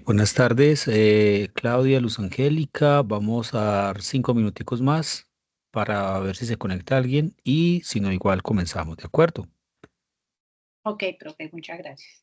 Buenas tardes, Claudia, Luz Angélica. Vamos a dar 5 minuticos más para ver si se conecta alguien y si no, igual comenzamos, ¿de acuerdo? Ok, profe, muchas gracias.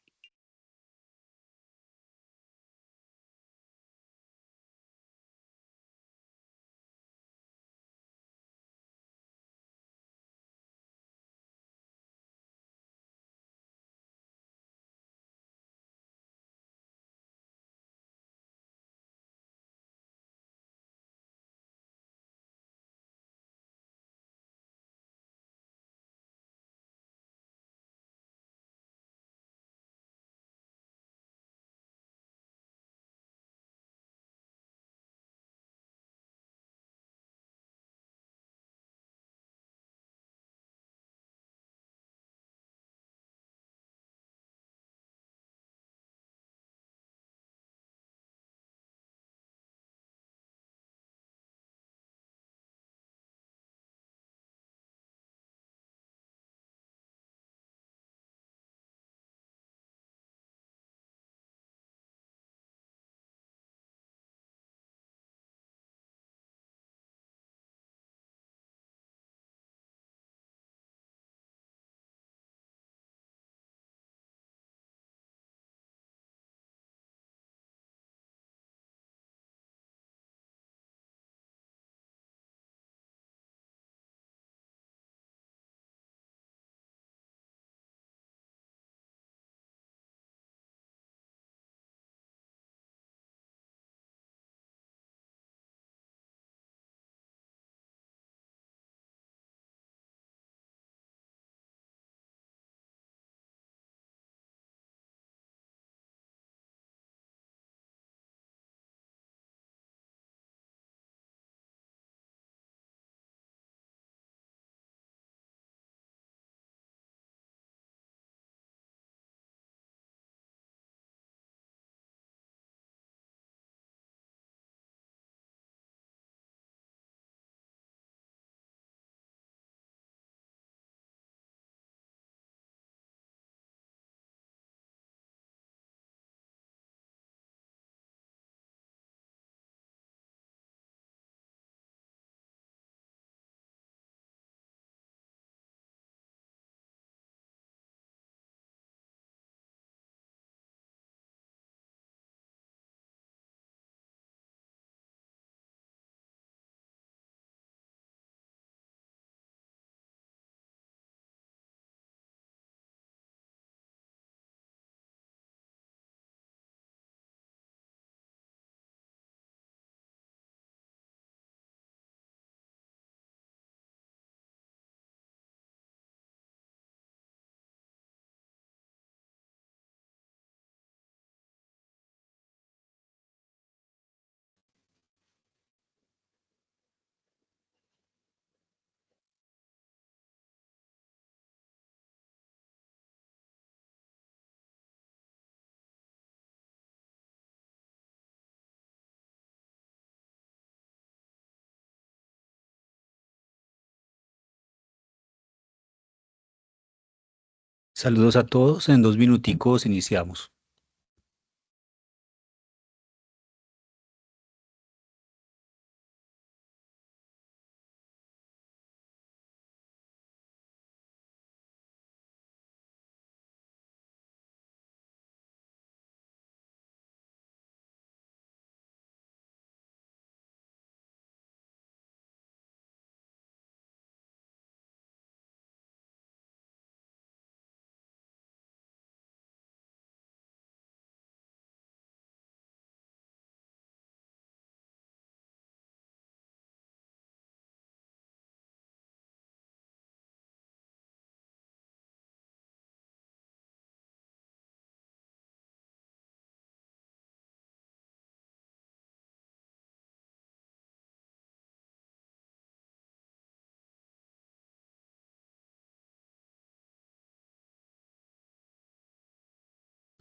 Saludos a todos, en 2 minuticos iniciamos.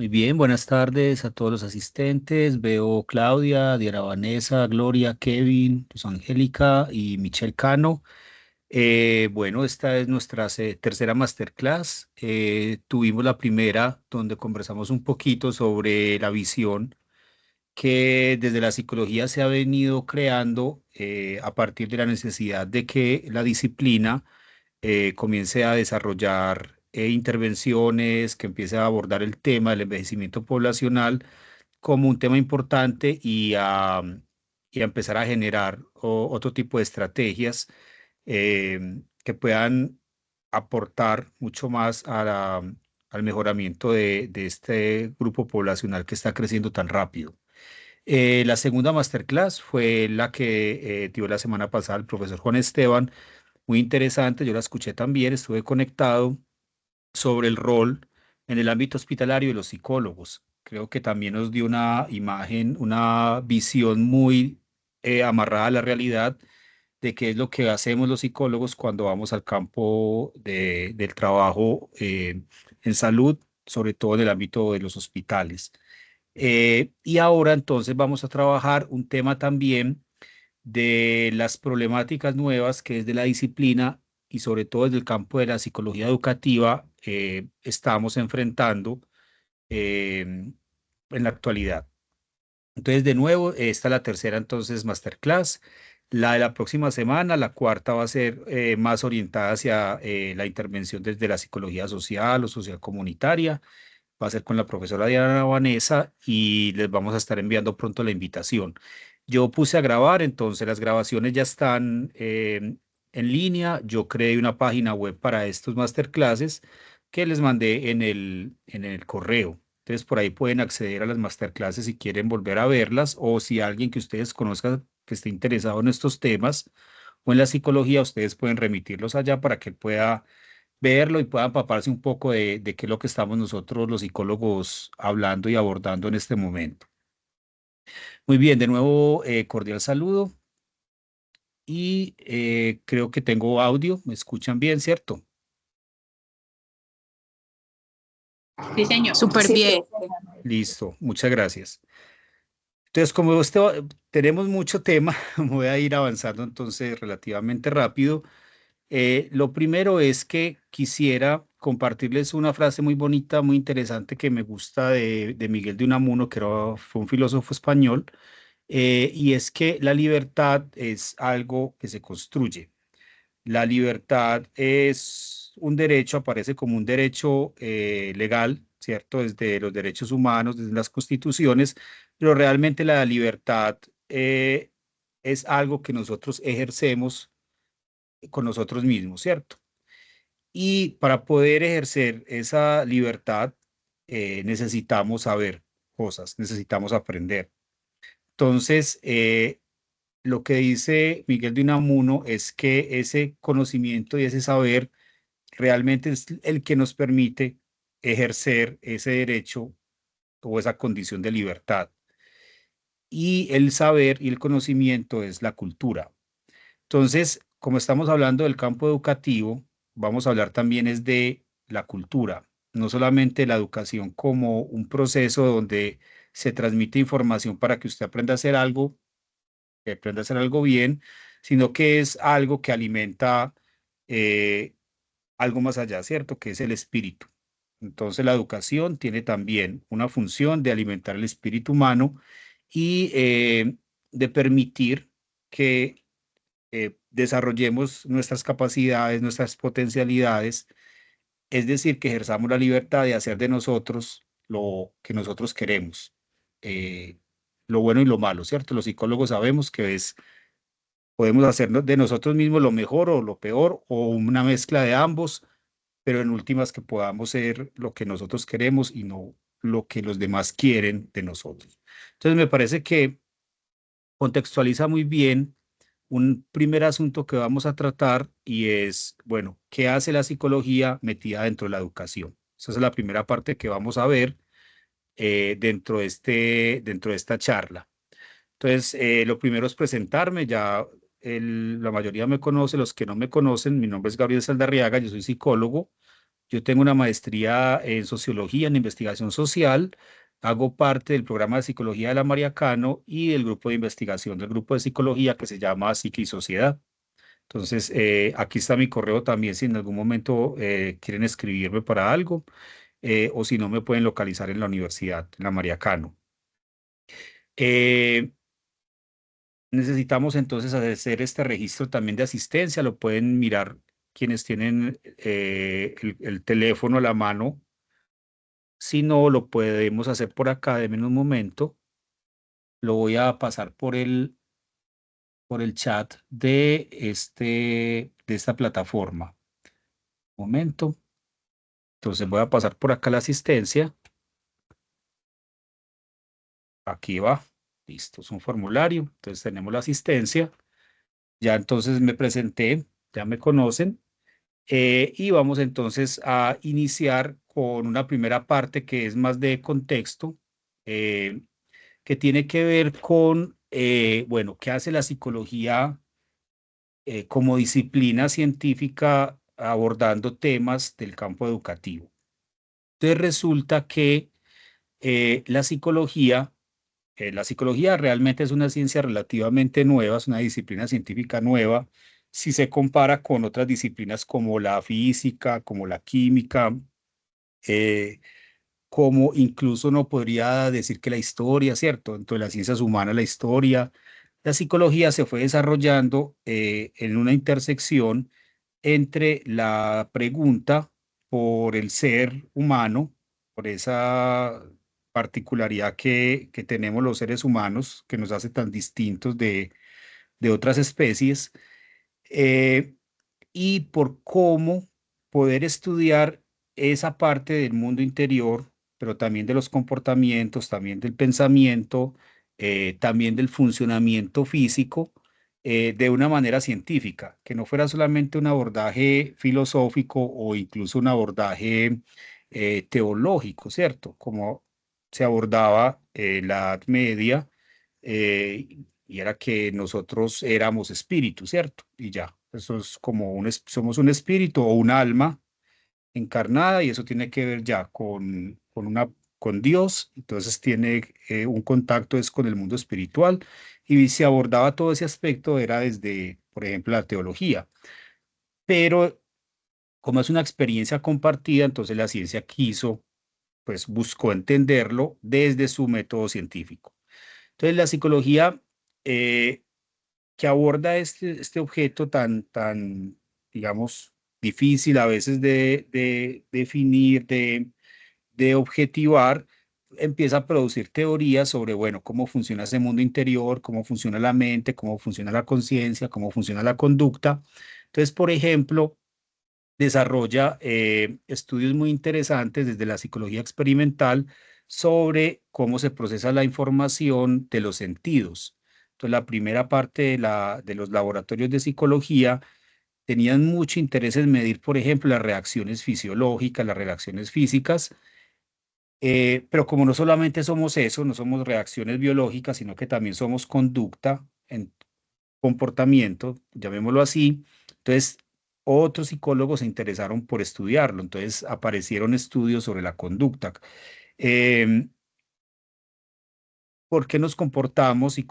Muy bien, buenas tardes a todos los asistentes. Veo Claudia, Diana Vanessa, Gloria, Kevin, Luz Angélica y Michelle Cano. Bueno, esta es nuestra tercera masterclass. Tuvimos la primera donde conversamos un poquito sobre la visión que desde la psicología se ha venido creando a partir de la necesidad de que la disciplina comience a desarrollar intervenciones, que empiece a abordar el tema del envejecimiento poblacional como un tema importante y a empezar a generar otro tipo de estrategias que puedan aportar mucho más al mejoramiento de este grupo poblacional que está creciendo tan rápido. La segunda masterclass fue la que dio la semana pasada el profesor Juan Esteban, muy interesante, yo la escuché también, estuve conectado sobre el rol en el ámbito hospitalario de los psicólogos. Creo que también nos dio una imagen, una visión muy amarrada a la realidad de qué es lo que hacemos los psicólogos cuando vamos al campo del trabajo en salud, sobre todo en el ámbito de los hospitales. Y ahora entonces vamos a trabajar un tema también de las problemáticas nuevas que desde la disciplina y sobre todo desde el campo de la psicología educativa estamos enfrentando en la actualidad. Entonces, de nuevo, esta es la tercera entonces masterclass. La de la próxima semana, la cuarta va a ser más orientada hacia la intervención desde la psicología social o social comunitaria. Va a ser con la profesora Diana Vanessa y les vamos a estar enviando pronto la invitación. Yo puse a grabar, entonces las grabaciones ya están en línea. Yo creé una página web para estos masterclasses que les mandé en el correo. Entonces por ahí pueden acceder a las masterclasses si quieren volver a verlas o si alguien que ustedes conozcan que esté interesado en estos temas o en la psicología, ustedes pueden remitirlos allá para que él pueda verlo y pueda empaparse un poco de qué es lo que estamos nosotros los psicólogos hablando y abordando en este momento. Muy bien, de nuevo, cordial saludo y creo que tengo audio, ¿me escuchan bien, cierto? Sí, señor. Súper bien. Listo, muchas gracias. Entonces, como tenemos mucho tema, voy a ir avanzando entonces relativamente rápido. Lo primero es que quisiera compartirles una frase muy bonita, muy interesante que me gusta de Miguel de Unamuno, que fue un filósofo español, y es que la libertad es algo que se construye. La libertad es un derecho, aparece como un derecho legal, ¿cierto? Desde los derechos humanos, desde las constituciones, pero realmente la libertad es algo que nosotros ejercemos con nosotros mismos, ¿cierto? Y para poder ejercer esa libertad necesitamos saber cosas, necesitamos aprender. Entonces, lo que dice Miguel de Unamuno es que ese conocimiento y ese saber realmente es el que nos permite ejercer ese derecho o esa condición de libertad. Y el saber y el conocimiento es la cultura. Entonces, como estamos hablando del campo educativo, vamos a hablar también es de la cultura, no solamente la educación como un proceso donde se transmite información para que usted aprenda a hacer algo, que aprenda a hacer algo bien, sino que es algo que alimenta eh, algo más allá, ¿cierto? Que es el espíritu. Entonces, la educación tiene también una función de alimentar el espíritu humano y de permitir que desarrollemos nuestras capacidades, nuestras potencialidades, es decir, que ejerzamos la libertad de hacer de nosotros lo que nosotros queremos, eh, lo bueno y lo malo, ¿cierto? Los psicólogos sabemos que podemos hacer de nosotros mismos lo mejor o lo peor o una mezcla de ambos, pero en últimas que podamos ser lo que nosotros queremos y no lo que los demás quieren de nosotros. Entonces, me parece que contextualiza muy bien un primer asunto que vamos a tratar y es, bueno, ¿qué hace la psicología metida dentro de la educación? Esa es la primera parte que vamos a ver dentro de esta charla. Entonces, lo primero es presentarme, ya la mayoría me conoce, los que no me conocen, mi nombre es Gabriel Saldarriaga, yo soy psicólogo, yo tengo una maestría en sociología, en investigación social. Hago parte del programa de psicología de la María Cano y del grupo de investigación del grupo de psicología que se llama Psique y Sociedad. Entonces, aquí está mi correo también si en algún momento quieren escribirme para algo, o si no me pueden localizar en la universidad, en la María Cano. Eh, Necesitamos entonces hacer este registro también de asistencia. Lo pueden mirar quienes tienen el teléfono a la mano. Si no, lo podemos hacer por acá. Denme un momento. Lo voy a pasar por el chat de esta plataforma. Momento. Entonces voy a pasar por acá la asistencia. Aquí va. Listo, es un formulario. Entonces tenemos la asistencia. Ya entonces me presenté, ya me conocen. Y vamos entonces a iniciar con una primera parte que es más de contexto, eh, que tiene que ver con, bueno, qué hace la psicología como disciplina científica abordando temas del campo educativo. Entonces resulta que la psicología realmente es una ciencia relativamente nueva, es una disciplina científica nueva, si se compara con otras disciplinas como la física, como la química, eh, como incluso no podría decir que la historia, ¿cierto? Dentro de las ciencias humanas, la psicología se fue desarrollando en una intersección entre la pregunta por el ser humano, por esa particularidad que tenemos los seres humanos, que nos hace tan distintos de otras especies, eh, y por cómo poder estudiar esa parte del mundo interior, pero también de los comportamientos, también del pensamiento, también del funcionamiento físico, de una manera científica, que no fuera solamente un abordaje filosófico o incluso un abordaje teológico, ¿cierto? Como se abordaba en la Edad Media, y era que nosotros éramos espíritus, ¿cierto? Y ya, eso es como somos un espíritu o un alma encarnada y eso tiene que ver ya con Dios, entonces tiene un contacto es con el mundo espiritual y se abordaba todo ese aspecto era desde, por ejemplo, la teología, pero como es una experiencia compartida, entonces la ciencia pues buscó entenderlo desde su método científico. Entonces la psicología eh, que aborda este objeto tan, digamos, difícil a veces de definir, de objetivar, empieza a producir teorías sobre, bueno, cómo funciona ese mundo interior, cómo funciona la mente, cómo funciona la conciencia, cómo funciona la conducta. Entonces, por ejemplo, desarrolla estudios muy interesantes desde la psicología experimental sobre cómo se procesa la información de los sentidos. Entonces, la primera parte de los laboratorios de psicología tenían mucho interés en medir, por ejemplo, las reacciones fisiológicas, las reacciones físicas, pero como no solamente somos eso, no somos reacciones biológicas, sino que también somos conducta, en comportamiento, llamémoslo así. Entonces, otros psicólogos se interesaron por estudiarlo. Entonces, aparecieron estudios sobre la conducta. Em, ¿Por qué nos comportamos y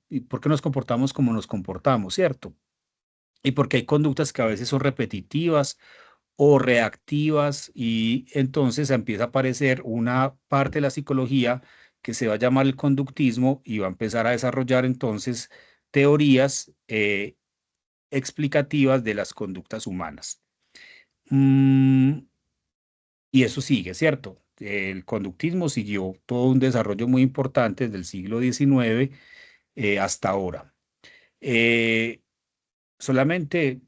y por qué nos comportamos como nos comportamos, cierto? Y porque hay conductas que a veces son repetitivas o reactivas y entonces empieza a aparecer una parte de la psicología que se va a llamar el conductismo y va a empezar a desarrollar entonces teorías explicativas de las conductas humanas. Mm, y eso sigue, ¿cierto? El conductismo siguió todo un desarrollo muy importante desde el siglo XIX hasta ahora. Eh, Solamente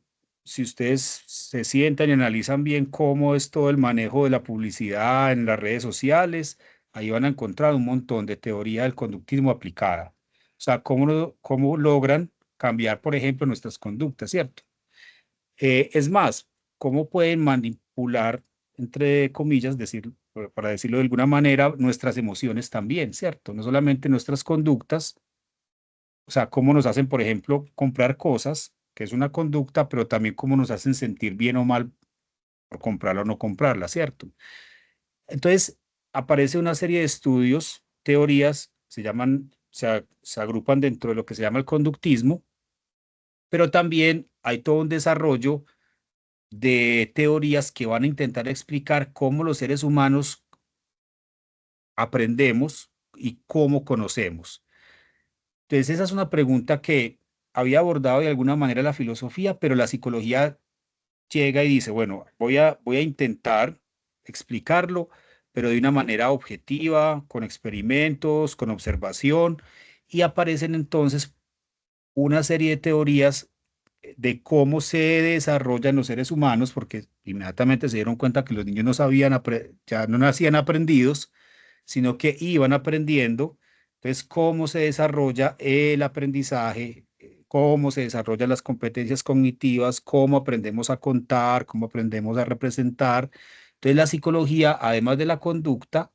si ustedes se sientan y analizan bien cómo es todo el manejo de la publicidad en las redes sociales, ahí van a encontrar un montón de teoría del conductismo aplicada. O sea, cómo logran cambiar, por ejemplo, nuestras conductas, ¿cierto? Es más, cómo pueden manipular, entre comillas, para decirlo de alguna manera, nuestras emociones también, ¿cierto? No solamente nuestras conductas, o sea, cómo nos hacen, por ejemplo, comprar cosas, que es una conducta, pero también cómo nos hacen sentir bien o mal por comprarla o no comprarla, ¿cierto? Entonces, aparece una serie de estudios, teorías, se agrupan dentro de lo que se llama el conductismo, pero también hay todo un desarrollo de teorías que van a intentar explicar cómo los seres humanos aprendemos y cómo conocemos. Entonces, esa es una pregunta que había abordado de alguna manera la filosofía, pero la psicología llega y dice, bueno, voy a intentar explicarlo, pero de una manera objetiva, con experimentos, con observación, y aparecen entonces una serie de teorías de cómo se desarrollan los seres humanos, porque inmediatamente se dieron cuenta que los niños no sabían, ya no nacían aprendidos, sino que iban aprendiendo. Entonces, cómo se desarrolla el aprendizaje, cómo se desarrollan las competencias cognitivas, cómo aprendemos a contar, cómo aprendemos a representar. Entonces, la psicología, además de la conducta,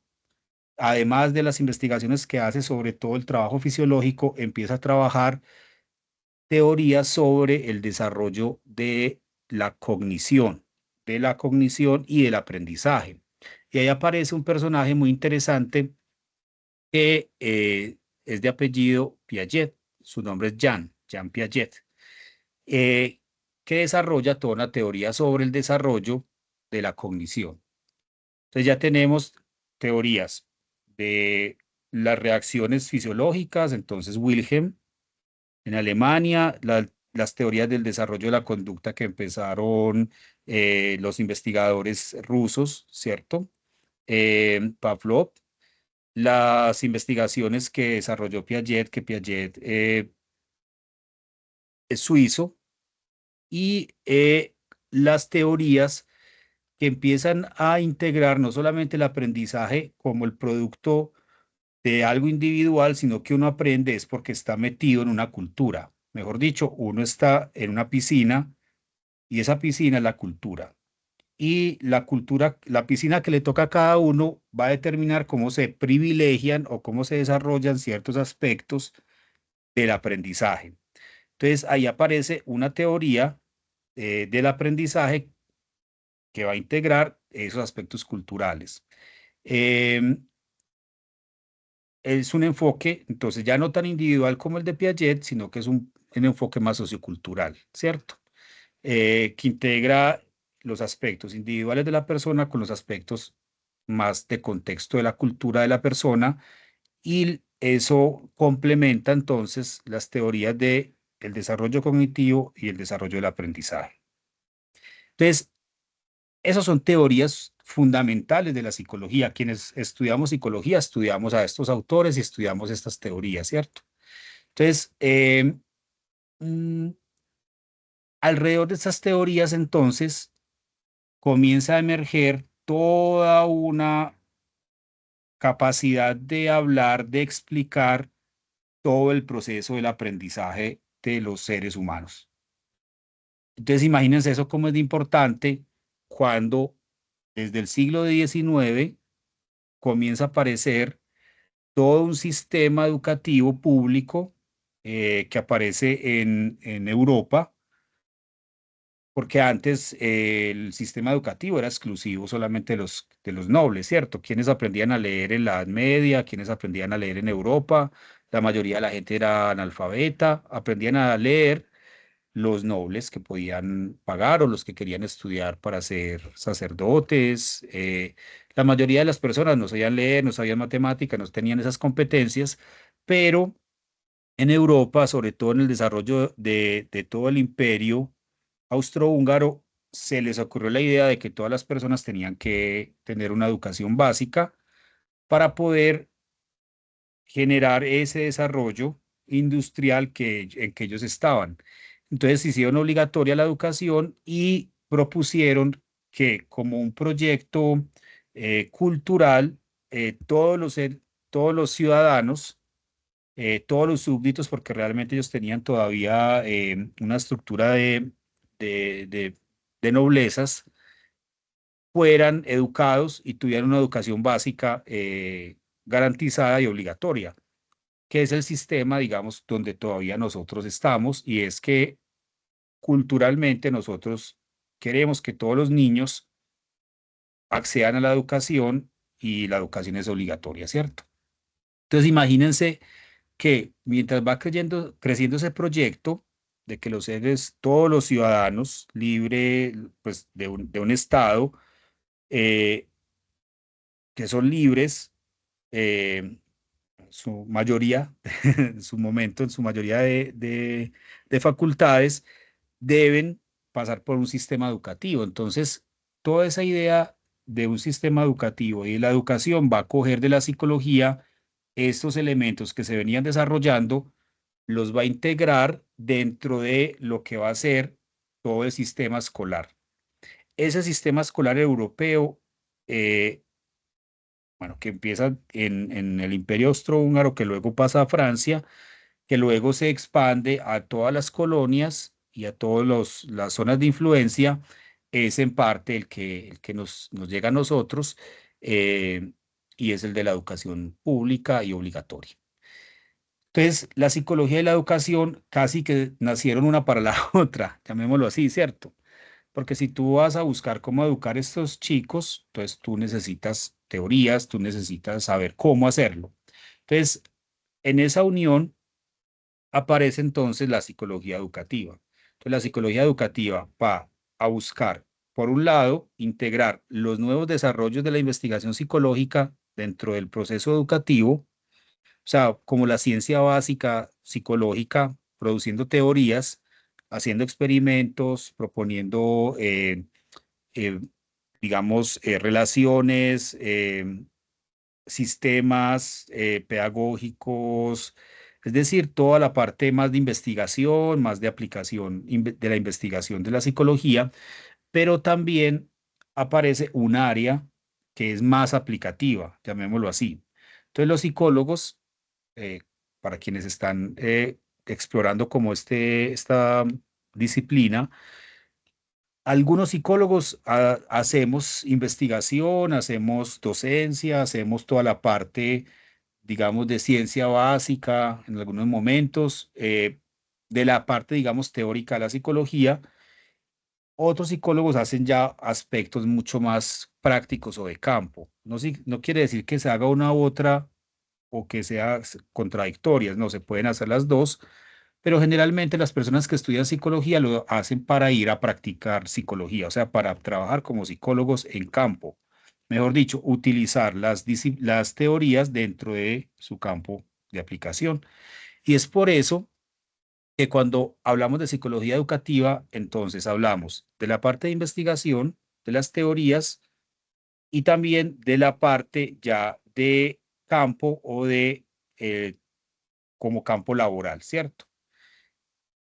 además de las investigaciones que hace sobre todo el trabajo fisiológico, empieza a trabajar teorías sobre el desarrollo de la cognición y del aprendizaje. Y ahí aparece un personaje muy interesante que es de apellido Piaget. Su nombre es Jean Piaget, eh, que desarrolla toda una teoría sobre el desarrollo de la cognición. Entonces ya tenemos teorías de las reacciones fisiológicas, entonces Wilhelm en Alemania, las teorías del desarrollo de la conducta que empezaron los investigadores rusos, ¿cierto? Pavlov, las investigaciones que desarrolló Piaget, que Piaget es suizo, y las teorías que empiezan a integrar no solamente el aprendizaje como el producto de algo individual, sino que uno aprende es porque está metido en una cultura. Mejor dicho, uno está en una piscina y esa piscina es la cultura. Y la cultura, la piscina que le toca a cada uno va a determinar cómo se privilegian o cómo se desarrollan ciertos aspectos del aprendizaje. Entonces, ahí aparece una teoría del aprendizaje que va a integrar esos aspectos culturales. Em, es un enfoque, entonces, ya no tan individual como el de Piaget, sino que es un enfoque más sociocultural, ¿cierto? Que integra los aspectos individuales de la persona con los aspectos más de contexto de la cultura de la persona y eso complementa entonces las teorías de el desarrollo cognitivo y el desarrollo del aprendizaje. Entonces, esas son teorías fundamentales de la psicología. Quienes estudiamos psicología, estudiamos a estos autores y estudiamos estas teorías, ¿cierto? Entonces, mm, alrededor de estas teorías, entonces, comienza a emerger toda una capacidad de hablar, de explicar todo el proceso del aprendizaje de los seres humanos. Entonces, imagínense eso cómo es de importante cuando desde el siglo XIX comienza a aparecer todo un sistema educativo público que aparece en Europa, porque antes el sistema educativo era exclusivo solamente de los nobles, ¿cierto? Quienes aprendían a leer en la Edad Media, quienes aprendían a leer en Europa, la mayoría de la gente era analfabeta, aprendían a leer los nobles que podían pagar o los que querían estudiar para ser sacerdotes. La mayoría de las personas no sabían leer, no sabían matemática, no tenían esas competencias, pero en Europa, sobre todo en el desarrollo de todo el imperio austrohúngaro, se les ocurrió la idea de que todas las personas tenían que tener una educación básica para poder generar ese desarrollo industrial en que ellos estaban. Entonces hicieron obligatoria la educación y propusieron que como un proyecto cultural, todos los ciudadanos, todos los súbditos, porque realmente ellos tenían todavía una estructura de, de, de noblezas, fueran educados y tuvieran una educación básica garantizada y obligatoria, que es el sistema, digamos, donde todavía nosotros estamos, y es que culturalmente nosotros queremos que todos los niños accedan a la educación y la educación es obligatoria, ¿cierto? Entonces imagínense que mientras va creciendo ese proyecto, de que los seres, todos los ciudadanos, libre, pues, de un Estado, eh, que son libres, eh, su mayoría, en su momento, en su mayoría de facultades, deben pasar por un sistema educativo. Entonces, toda esa idea de un sistema educativo y la educación va a coger de la psicología estos elementos que se venían desarrollando, los va a integrar dentro de lo que va a ser todo el sistema escolar. Ese sistema escolar europeo, eh, bueno, que empieza en el Imperio Austrohúngaro, que luego pasa a Francia, que luego se expande a todas las colonias y a todas las zonas de influencia, es en parte el que nos llega a nosotros, eh, y es el de la educación pública y obligatoria. Entonces, la psicología y la educación casi que nacieron una para la otra, llamémoslo así, ¿cierto? Porque si tú vas a buscar cómo educar a estos chicos, entonces tú necesitas teorías, tú necesitas saber cómo hacerlo. Entonces, en esa unión aparece entonces la psicología educativa. Entonces, la psicología educativa va a buscar, por un lado, integrar los nuevos desarrollos de la investigación psicológica dentro del proceso educativo, o sea, como la ciencia básica psicológica, produciendo teorías, haciendo experimentos, proponiendo, eh, digamos, relaciones, sistemas pedagógicos, es decir, toda la parte más de investigación, más de aplicación de la investigación de la psicología, pero también aparece un área que es más aplicativa, llamémoslo así. Entonces, los psicólogos, eh, para quienes están explorando como esta disciplina, algunos psicólogos hacemos investigación, hacemos docencia, hacemos toda la parte, digamos, de ciencia básica en algunos momentos, de la parte, digamos, teórica de la psicología. Otros psicólogos hacen ya aspectos mucho más prácticos o de campo. No, no quiere decir que se haga una u otra o que sea contradictorias, no, se pueden hacer las dos, pero generalmente las personas que estudian psicología lo hacen para ir a practicar psicología, o sea, para trabajar como psicólogos en campo. Mejor dicho, utilizar las teorías dentro de su campo de aplicación. Y es por eso que cuando hablamos de psicología educativa, entonces hablamos de la parte de investigación, de las teorías y también de la parte ya de campo o de eh, como campo laboral, ¿cierto?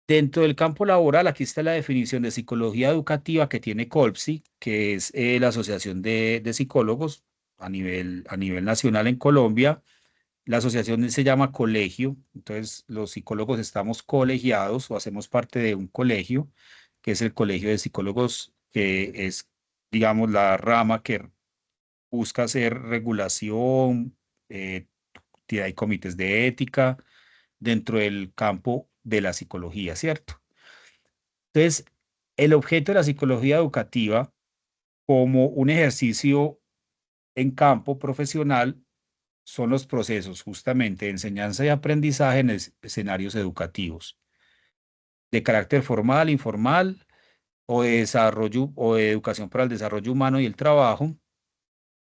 Dentro del campo laboral, aquí está la definición de psicología educativa que tiene Colpsi, que es la Asociación de Psicólogos a nivel nacional en Colombia. La asociación se llama colegio, entonces los psicólogos estamos colegiados o hacemos parte de un colegio, que es el Colegio de Psicólogos, que es, digamos, la rama que busca hacer regulación, hay comités de ética dentro del campo de la psicología, ¿cierto? Entonces, el objeto de la psicología educativa como un ejercicio en campo profesional son los procesos justamente de enseñanza y aprendizaje en escenarios educativos, de carácter formal, informal o de desarrollo o de educación para el desarrollo humano y el trabajo,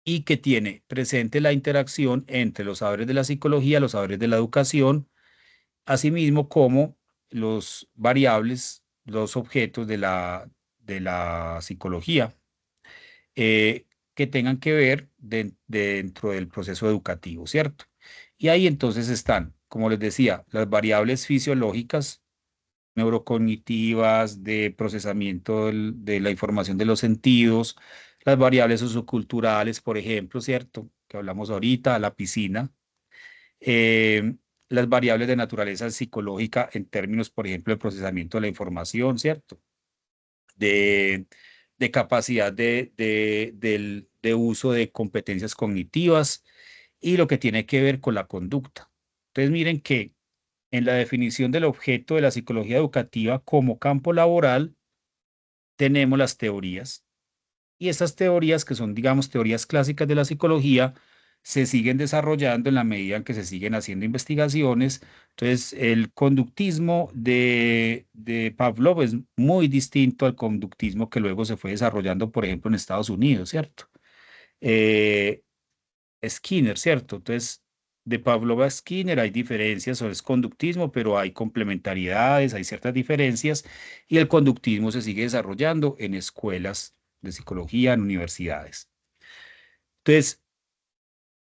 y que tiene presente la interacción entre los saberes de la psicología, los saberes de la educación, asimismo como los variables, los objetos de la psicología, que tengan que ver dentro del proceso educativo, ¿cierto? Y ahí entonces están, como les decía, las variables fisiológicas, neurocognitivas, de procesamiento de la información de los sentidos, las variables socioculturales, por ejemplo, ¿cierto? Que hablamos ahorita, la piscina, eh, las variables de naturaleza psicológica en términos, por ejemplo, de procesamiento de la información, ¿cierto? De, de capacidad de uso de competencias cognitivas y lo que tiene que ver con la conducta. Entonces, miren que en la definición del objeto de la psicología educativa como campo laboral, tenemos las teorías. Y estas teorías, que son, digamos, teorías clásicas de la psicología, se siguen desarrollando en la medida en que se siguen haciendo investigaciones. Entonces, el conductismo de Pavlov es muy distinto al conductismo que luego se fue desarrollando, por ejemplo, en Estados Unidos, ¿cierto? Eh, Skinner, ¿cierto? Entonces, de Pavlov a Skinner hay diferencias, o es conductismo, pero hay complementariedades, hay ciertas diferencias, y el conductismo se sigue desarrollando en escuelas de psicología, en universidades. Entonces,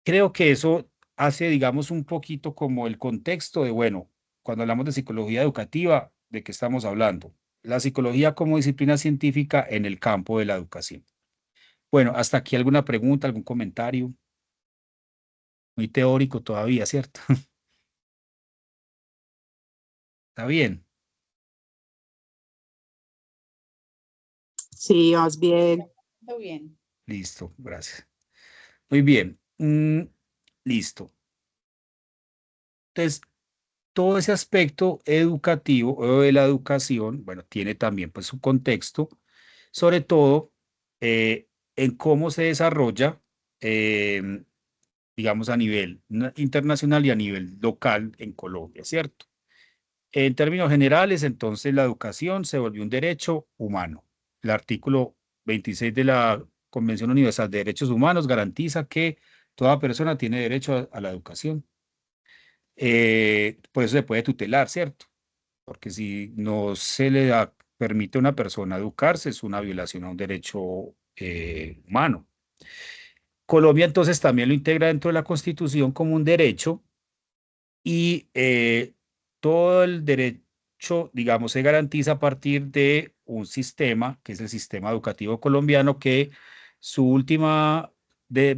creo que eso hace, digamos, un poquito como el contexto de, bueno, cuando hablamos de psicología educativa, ¿de qué estamos hablando? La psicología como disciplina científica en el campo de la educación. Bueno, hasta aquí alguna pregunta, algún comentario, muy teórico todavía, ¿cierto? Está bien, Sí, vas bien. Todo bien. listo, gracias. Muy bien, listo. Entonces, todo ese aspecto educativo o de la educación, bueno, tiene también pues su contexto, sobre todo eh, en cómo se desarrolla, em, digamos, a nivel internacional y a nivel local en Colombia, ¿cierto? En términos generales, entonces, la educación se volvió un derecho humano. El artículo 26 de la Convención Universal de Derechos Humanos garantiza que toda persona tiene derecho a la educación. Por eso se puede tutelar, ¿cierto? Porque si no se le permite a una persona educarse, es una violación a un derecho humano. Colombia entonces también lo integra dentro de la Constitución como un derecho y todo el derecho, digamos, se garantiza a partir de un sistema, que es el sistema educativo colombiano, que su última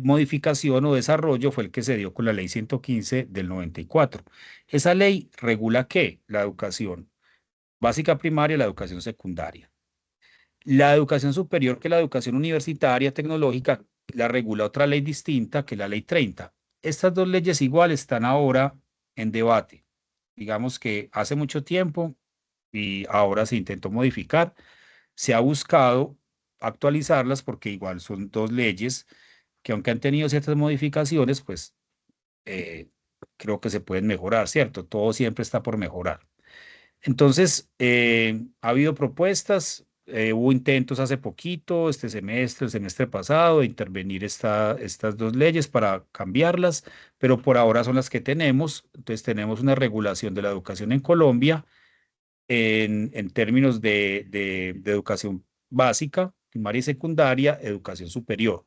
modificación o desarrollo fue el que se dio con la ley 115 del 94. Esa ley regula ¿qué? La educación básica primaria y la educación secundaria. La educación superior, que la educación universitaria tecnológica, la regula otra ley distinta, que la ley 30. Estas dos leyes igual están ahora en debate. Digamos que hace mucho tiempo y ahora se intentó modificar. Se ha buscado actualizarlas porque igual son dos leyes que aunque han tenido ciertas modificaciones, pues eh, creo que se pueden mejorar, ¿cierto? Todo siempre está por mejorar. Entonces, ha habido propuestas, hubo intentos hace poquito, este semestre, el semestre pasado, de intervenir estas dos leyes para cambiarlas, pero por ahora son las que tenemos. Entonces, tenemos una regulación de la educación en Colombia en términos de educación básica, primaria y secundaria, educación superior.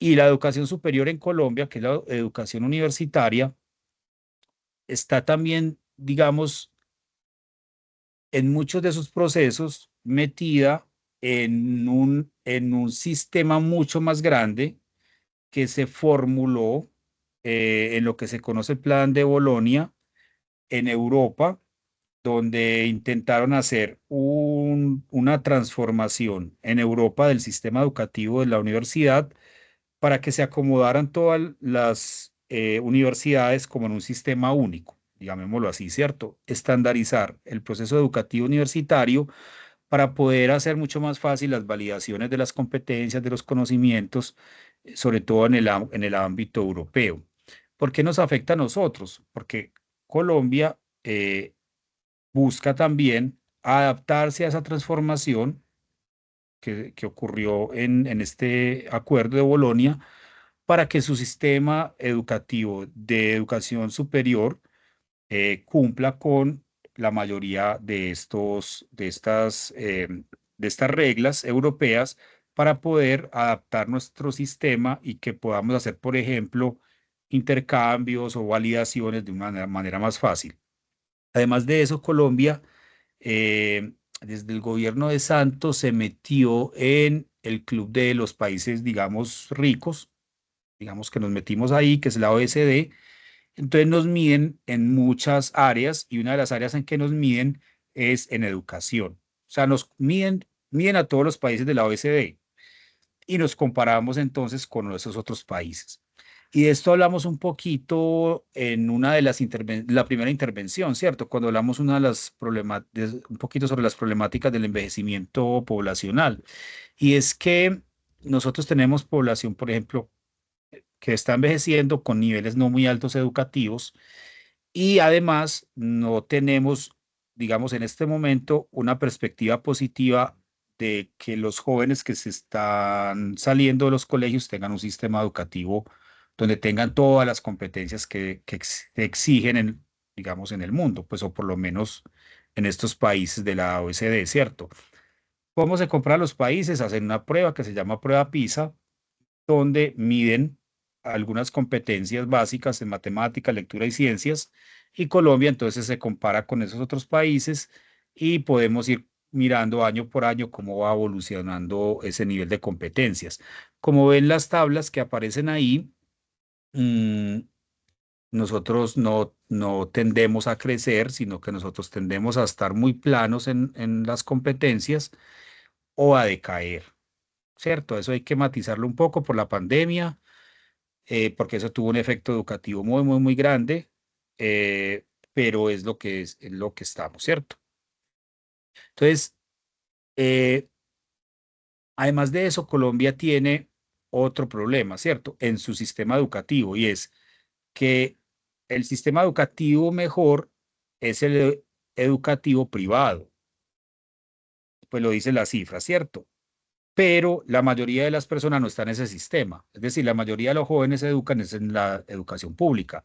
Y la educación superior en Colombia, que es la educación universitaria, está también, digamos, en muchos de sus procesos metida en un sistema mucho más grande que se formuló en lo que se conoce el Plan de Bolonia en Europa, donde intentaron hacer una transformación en Europa del sistema educativo de la universidad para que se acomodaran todas las universidades como en un sistema único, llamémoslo así, ¿cierto? Estandarizar el proceso educativo universitario para poder hacer mucho más fácil las validaciones de las competencias, de los conocimientos, sobre todo en el ámbito europeo. ¿Por qué nos afecta a nosotros? Porque Colombia busca también adaptarse a esa transformación que ocurrió en este acuerdo de Bolonia para que su sistema educativo de educación superior cumpla con la mayoría de estas reglas europeas para poder adaptar nuestro sistema y que podamos hacer, por ejemplo, intercambios o validaciones de una manera más fácil. Además de eso, Colombia, desde el gobierno de Santos, se metió en el club de los países, digamos, ricos, digamos que nos metimos ahí, que es la OECD. Entonces nos miden en muchas áreas y una de las áreas en que nos miden es en educación. O sea, miden a todos los países de la OECD y nos comparamos entonces con esos otros países. Y de esto hablamos un poquito en una de la primera intervención, ¿cierto? Cuando hablamos una de las un poquito sobre las problemáticas del envejecimiento poblacional. Y es que nosotros tenemos población, por ejemplo, que está envejeciendo con niveles no muy altos educativos y además no tenemos, digamos, en este momento una perspectiva positiva de que los jóvenes que se están saliendo de los colegios tengan un sistema educativo donde tengan todas las competencias se exigen digamos, en el mundo, pues o por lo menos en estos países de la OECD, ¿cierto? ¿Cómo se compara a los países? Hacen una prueba que se llama prueba PISA, donde miden algunas competencias básicas en matemática, lectura y ciencias, y Colombia entonces se compara con esos otros países y podemos ir mirando año por año cómo va evolucionando ese nivel de competencias. Como ven las tablas que aparecen ahí, mm, nosotros no tendemos a crecer, sino que nosotros tendemos a estar muy planos en las competencias o a decaer, ¿cierto? Eso hay que matizarlo un poco por la pandemia, porque eso tuvo un efecto educativo muy, muy, muy grande, pero es lo que estamos, ¿cierto? Entonces, eh, además de eso, Colombia tiene otro problema, ¿cierto? En su sistema educativo, y es que el sistema educativo mejor es educativo privado, pues lo dice la cifra, ¿cierto? Pero la mayoría de las personas no está en ese sistema. Es decir, la mayoría de los jóvenes se educan es en la educación pública.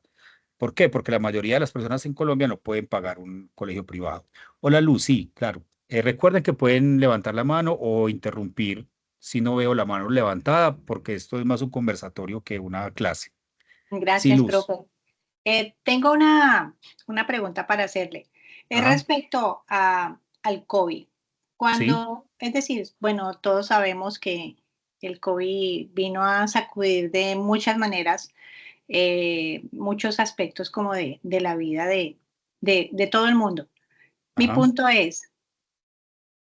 ¿Por qué? Porque la mayoría de las personas en Colombia no pueden pagar un colegio privado. Hola, Luz, sí, claro. Recuerden que pueden levantar la mano o interrumpir si no veo la mano levantada, porque esto es más un conversatorio que una clase. Sí, Gracias, Luz. profe. Tengo una pregunta para hacerle. Es Ajá, respecto al COVID. sí, Es decir, bueno, todos sabemos que el COVID vino a sacudir de muchas maneras muchos aspectos como de la vida de todo el mundo. Mi ajá. punto es,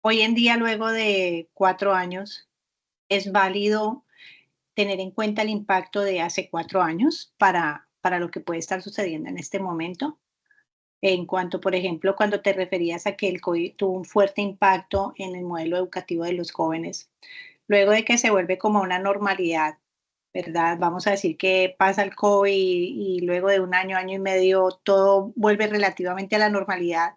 hoy en día, luego de 4 años, ¿es válido tener en cuenta el impacto de hace 4 años para lo que puede estar sucediendo en este momento? En cuanto, por ejemplo, cuando te referías a que el COVID tuvo un fuerte impacto en el modelo educativo de los jóvenes, luego de que se vuelve como una normalidad, ¿verdad? Vamos a decir que pasa el COVID y luego de un año, año y medio, todo vuelve relativamente a la normalidad.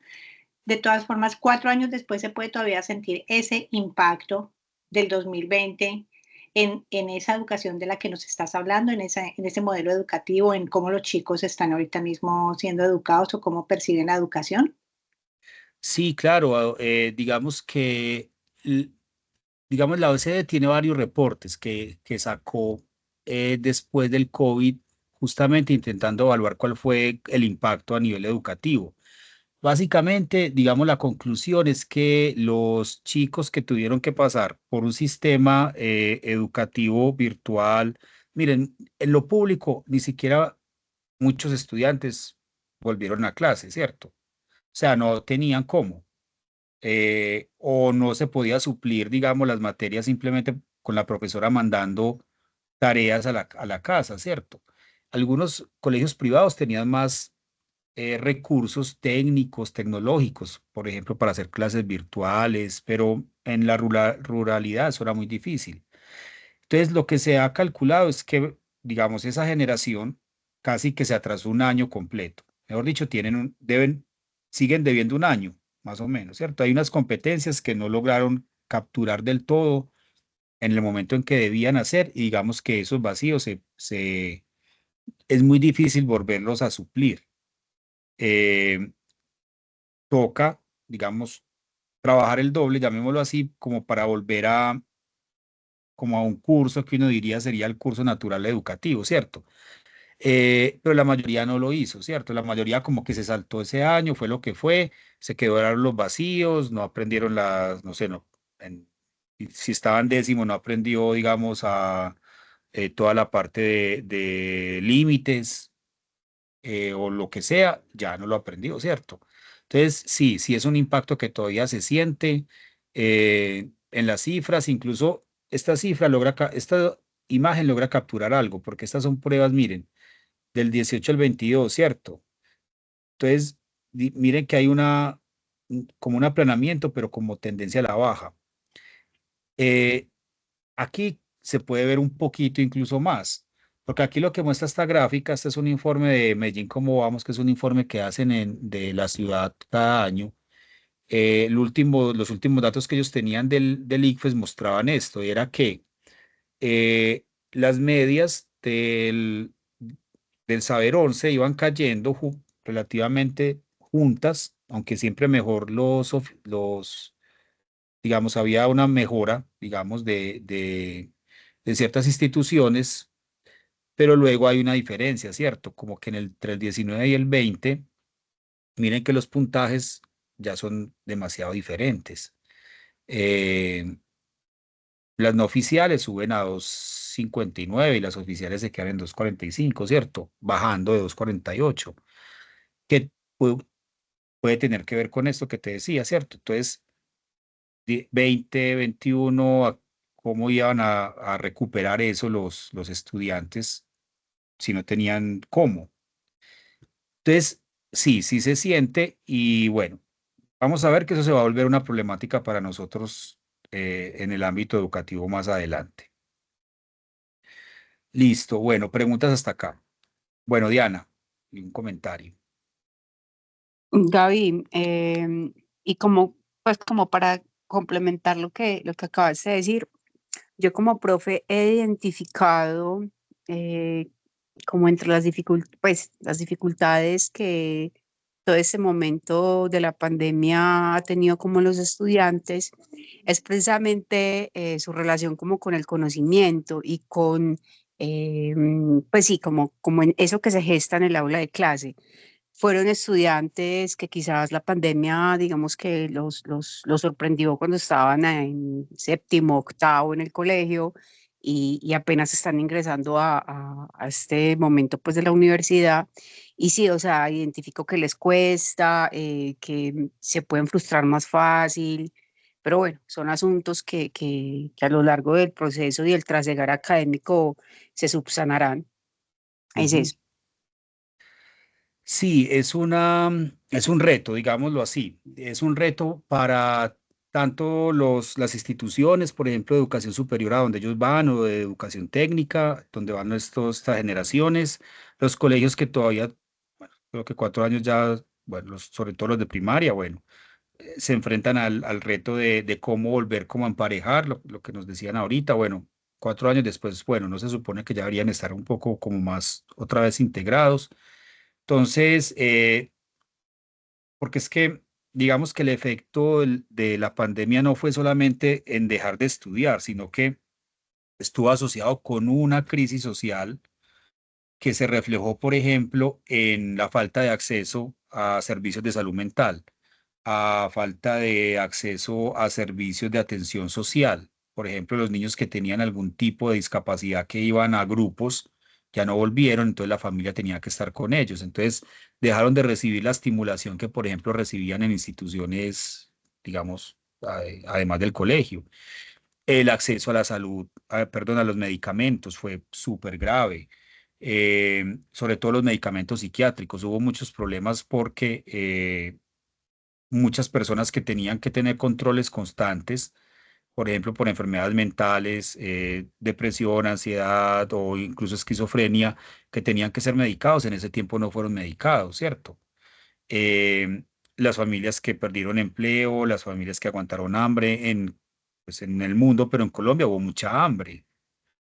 De todas formas, 4 años después se puede todavía sentir ese impacto del 2020 en esa educación de la que nos estás hablando, en ese modelo educativo, en cómo los chicos están ahorita mismo siendo educados o cómo perciben la educación. Sí, claro. Digamos que, l- digamos, la OECD tiene varios reportes que sacó después del COVID, justamente intentando evaluar cuál fue el impacto a nivel educativo. Básicamente, digamos, la conclusión es que los chicos que tuvieron que pasar por un sistema educativo virtual, miren, en lo público ni siquiera muchos estudiantes volvieron a clase, ¿cierto? O sea, no tenían cómo, o no se podía suplir, digamos, las materias simplemente con la profesora mandando tareas a a la casa, ¿cierto? Algunos colegios privados tenían más recursos técnicos, tecnológicos, por ejemplo, para hacer clases virtuales, pero en la ruralidad eso era muy difícil. Entonces, lo que se ha calculado es que, digamos, esa generación casi que se atrasó un año completo. Mejor dicho, siguen debiendo un año, más o menos, ¿cierto? Hay unas competencias que no lograron capturar del todo en el momento en que debían hacer y digamos que esos vacíos es muy difícil volverlos a suplir. Eh, Toca, digamos, trabajar el doble, llamémoslo así, como para volver como a un curso que uno diría sería el curso natural educativo, ¿cierto? Pero la mayoría no lo hizo, ¿cierto? La mayoría como que se saltó ese año, fue lo que fue, se quedaron los vacíos, no aprendieron no sé, no, y si estaba en décimo, no aprendió, digamos, a toda la parte de límites, o lo que sea, ya no lo aprendió, ¿cierto? Entonces, sí, sí es un impacto que todavía se siente en las cifras, incluso esta imagen logra capturar algo, porque estas son pruebas, miren, del 18 al 22, ¿cierto? Entonces, miren que hay como un aplanamiento, pero como tendencia a la baja. Eh, Aquí se puede ver un poquito incluso más. Porque aquí lo que muestra esta gráfica, este es un informe de Medellín, cómo vamos, que es un informe que hacen de la ciudad cada año. Los últimos datos que ellos tenían del ICFES mostraban esto, era que las medias del saber 11 iban cayendo relativamente juntas, aunque siempre mejor digamos, había una mejora, digamos, de ciertas instituciones, pero luego hay una diferencia, ¿cierto? Como que entre el 19 y el 20, miren que los puntajes ya son demasiado diferentes. Eh, las no oficiales suben a 2,59 y las oficiales se quedan en 2,45, ¿cierto? Bajando de 2,48. Que puede tener que ver con esto que te decía, ¿cierto? Entonces, 20, 21, ¿cómo iban a recuperar eso los estudiantes si no tenían cómo? Entonces, sí, sí se siente y bueno, vamos a ver que eso se va a volver una problemática para nosotros en el ámbito educativo más adelante. Listo, bueno, preguntas hasta acá. Bueno, Diana, un comentario. Gaby, y como, pues como para complementar lo que acabas de decir, yo como profe he identificado eh, como entre pues, las dificultades que todo este momento de la pandemia ha tenido como los estudiantes, es precisamente su relación como con el conocimiento y con, pues sí, como en eso que se gesta en el aula de clase. Fueron estudiantes que quizás la pandemia, digamos que los sorprendió cuando estaban en séptimo, octavo en el colegio y apenas están ingresando a este momento pues de la universidad. Y sí, o sea, identifico que les cuesta, que se pueden frustrar más fácil, pero bueno, son asuntos que a lo largo del proceso y el trasegar académico se subsanarán. Es Ujú. eso. Sí, es un reto, digámoslo así. Es un reto para tanto las instituciones, por ejemplo, de educación superior a donde ellos van, o de educación técnica, donde van estas generaciones, los colegios que todavía, bueno, creo que 4 años ya, bueno, sobre todo los de primaria, bueno, se enfrentan al reto de cómo volver, cómo emparejar, lo que nos decían ahorita, bueno, 4 años después, bueno, no se supone que ya deberían estar un poco como más otra vez integrados. Entonces, porque es que, digamos que el efecto de la pandemia no fue solamente en dejar de estudiar, sino que estuvo asociado con una crisis social que se reflejó, por ejemplo, en la falta de acceso a servicios de salud mental, a falta de acceso a servicios de atención social. Por ejemplo, los niños que tenían algún tipo de discapacidad que iban a grupos ya no volvieron, entonces la familia tenía que estar con ellos. Entonces dejaron de recibir la estimulación que, por ejemplo, recibían en instituciones, digamos, además del colegio. El acceso a la salud, perdón, a los medicamentos fue súper grave. Sobre todo los medicamentos psiquiátricos. Hubo muchos problemas porque muchas personas que tenían que tener controles constantes, por ejemplo, por enfermedades mentales, depresión, ansiedad o incluso esquizofrenia, que tenían que ser medicados, en ese tiempo no fueron medicados, ¿cierto? Eh, las familias que perdieron empleo, las familias que aguantaron hambre pues en el mundo, pero en Colombia hubo mucha hambre.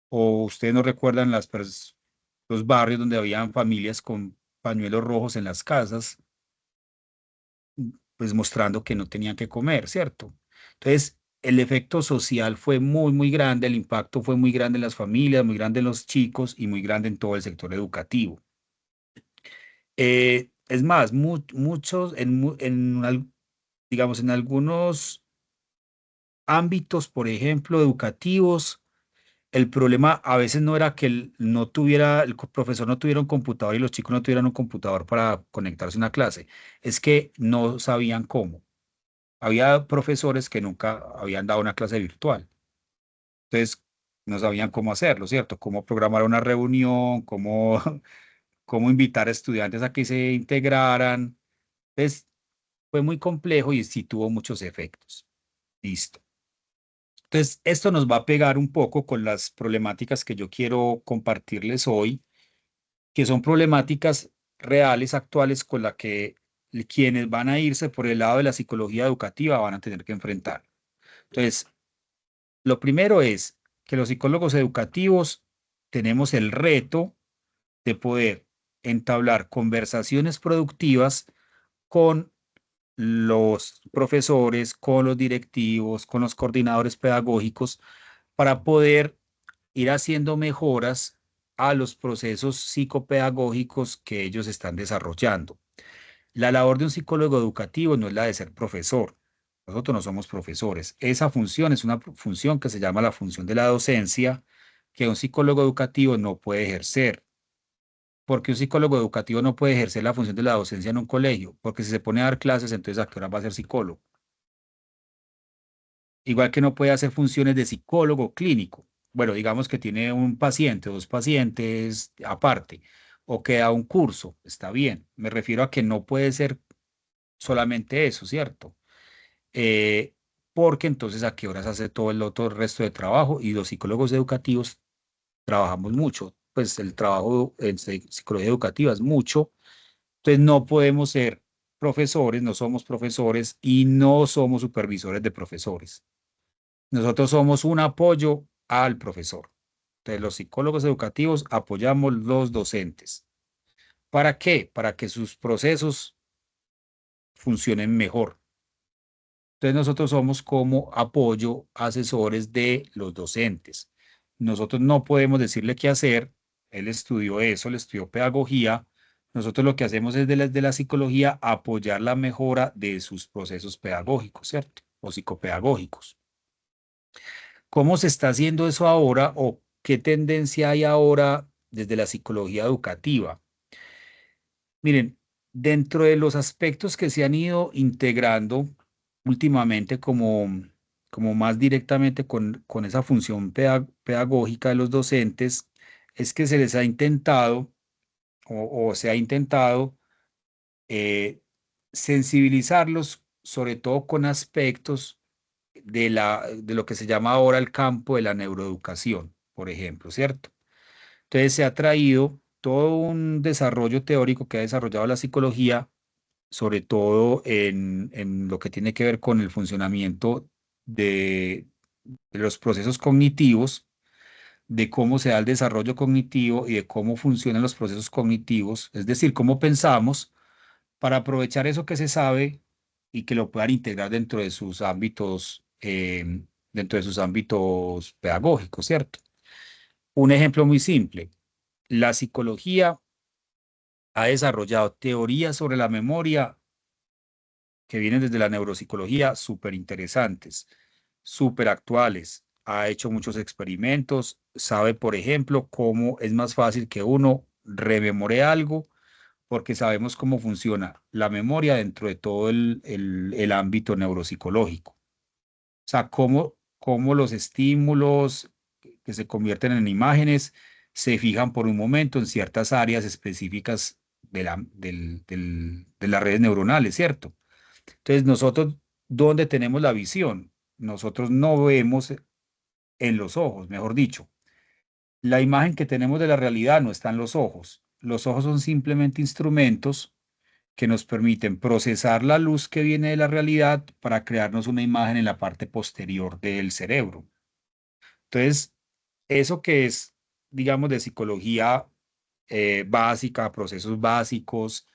O ustedes no recuerdan los barrios donde habían familias con pañuelos rojos en las casas, pues mostrando que no tenían que comer, ¿cierto? Entonces, el efecto social fue muy, muy grande, el impacto fue muy grande en las familias, muy grande en los chicos y muy grande en todo el sector educativo. Es más, muchos, digamos, en algunos ámbitos, por ejemplo, educativos, el problema a veces no era que el profesor no tuviera un computador y los chicos no tuvieran un computador para conectarse a una clase, es que no sabían cómo. Había profesores que nunca habían dado una clase virtual, entonces no sabían cómo hacerlo, ¿cierto? Cómo programar una reunión, cómo invitar a estudiantes a que se integraran. Entonces fue muy complejo y sí tuvo muchos efectos. Listo. Entonces, esto nos va a pegar un poco con las problemáticas que yo quiero compartirles hoy, que son problemáticas reales, actuales, con las que quienes van a irse por el lado de la psicología educativa van a tener que enfrentar. Entonces, lo primero es que los psicólogos educativos tenemos el reto de poder entablar conversaciones productivas con los profesores, con los directivos, con los coordinadores pedagógicos, para poder ir haciendo mejoras a los procesos psicopedagógicos que ellos están desarrollando. La labor de un psicólogo educativo no es la de ser profesor. Nosotros no somos profesores. Esa función es una función que se llama la función de la docencia, que un psicólogo educativo no puede ejercer. Porque un psicólogo educativo no puede ejercer la función de la docencia en un colegio, porque si se pone a dar clases, entonces ¿a qué hora va a ser psicólogo? Igual que no puede hacer funciones de psicólogo clínico. Bueno, digamos que tiene un paciente, dos pacientes aparte, o que da un curso, está bien. Me refiero a que no puede ser solamente eso, ¿cierto? Eh, Porque entonces ¿a qué horas hace todo el otro resto de trabajo? Y los psicólogos educativos trabajamos mucho, pues el trabajo en psicología educativa es mucho, entonces no podemos ser profesores, no somos profesores y no somos supervisores de profesores. Nosotros somos un apoyo al profesor. Entonces los psicólogos educativos apoyamos los docentes. ¿Para qué? Para que sus procesos funcionen mejor. Entonces nosotros somos como apoyo, asesores de los docentes. Nosotros no podemos decirle qué hacer. Él estudió eso, él estudió pedagogía. Nosotros lo que hacemos es de la psicología apoyar la mejora de sus procesos pedagógicos, ¿cierto? O psicopedagógicos. ¿Cómo se está haciendo eso ahora o qué tendencia hay ahora desde la psicología educativa? Miren, dentro de los aspectos que se han ido integrando últimamente como más directamente con esa función pedagógica de los docentes, es que se les ha intentado o se ha intentado eh, sensibilizarlos sobre todo con aspectos de lo que se llama ahora el campo de la neuroeducación, por ejemplo, ¿cierto? Entonces se ha traído todo un desarrollo teórico que ha desarrollado la psicología, sobre todo en lo que tiene que ver con el funcionamiento de los procesos cognitivos, de cómo se da el desarrollo cognitivo y de cómo funcionan los procesos cognitivos, es decir, cómo pensamos para aprovechar eso que se sabe y que lo puedan integrar dentro de sus ámbitos pedagógicos, ¿cierto? Un ejemplo muy simple. La psicología ha desarrollado teorías sobre la memoria que vienen desde la neuropsicología súper interesantes, súper actuales. Ha hecho muchos experimentos, sabe, por ejemplo, cómo es más fácil que uno rememore algo porque sabemos cómo funciona la memoria dentro de todo el ámbito neuropsicológico. O sea, cómo los estímulos que se convierten en imágenes se fijan por un momento en ciertas áreas específicas de las redes neuronales, ¿cierto? Entonces, nosotros, ¿dónde tenemos la visión? Nosotros no vemos en los ojos, mejor dicho. La imagen que tenemos de la realidad no está en los ojos. Los ojos son simplemente instrumentos que nos permiten procesar la luz que viene de la realidad para crearnos una imagen en la parte posterior del cerebro. Entonces, eso que es, digamos, de psicología básica, procesos básicos,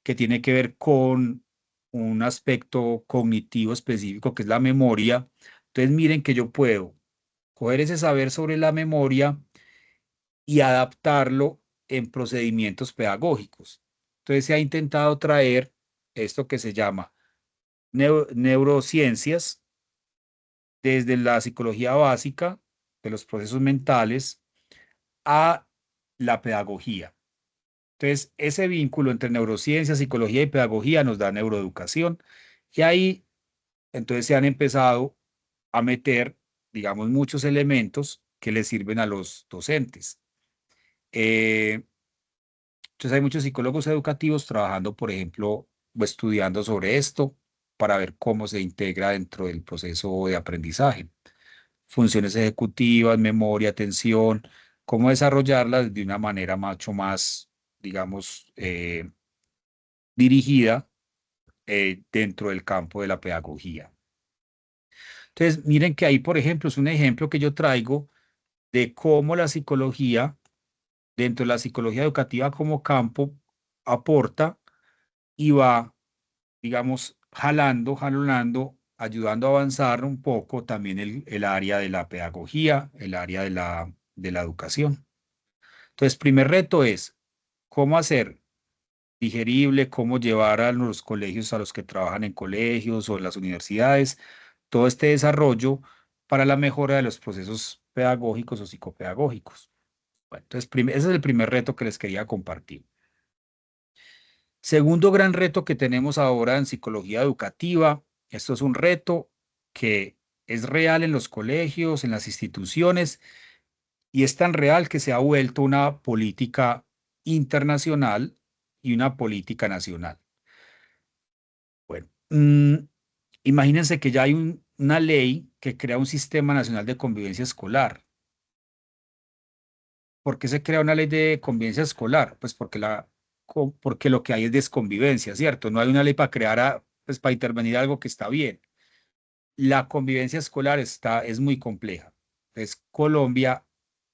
que tiene que ver con un aspecto cognitivo específico que es la memoria. Entonces, miren que yo puedo coger ese saber sobre la memoria y adaptarlo en procedimientos pedagógicos. Entonces, se ha intentado traer esto que se llama neurociencias desde la psicología básica de los procesos mentales a la pedagogía. Entonces, ese vínculo entre neurociencia, psicología y pedagogía nos da neuroeducación. Y ahí, entonces, se han empezado a meter, digamos, muchos elementos que les sirven a los docentes. Eh, entonces, hay muchos psicólogos educativos trabajando, por ejemplo, o estudiando sobre esto para ver cómo se integra dentro del proceso de aprendizaje. funciones ejecutivas, memoria, atención, cómo desarrollarlas de una manera mucho más, digamos, dirigida dentro del campo de la pedagogía. Entonces, miren que ahí, por ejemplo, es un ejemplo que yo traigo de cómo la psicología, dentro de la psicología educativa como campo, aporta y va, digamos, jalonando, ayudando a avanzar un poco también el área de la pedagogía, el área de la educación. Entonces, primer reto es cómo hacer digerible, cómo llevar a los colegios, a los que trabajan en colegios o en las universidades, todo este desarrollo para la mejora de los procesos pedagógicos o psicopedagógicos. Bueno, entonces, ese es el primer reto que les quería compartir. Segundo gran reto que tenemos ahora en psicología educativa, esto es un reto que es real en los colegios, en las instituciones, y es tan real que se ha vuelto una política internacional y una política nacional. Bueno, imagínense que ya hay una ley que crea un sistema nacional de convivencia escolar. ¿Por qué se crea una ley de convivencia escolar? Pues porque, porque lo que hay es desconvivencia, ¿cierto? No hay una ley para crear, pues para intervenir algo que está bien. La convivencia escolar es muy compleja. Entonces, Colombia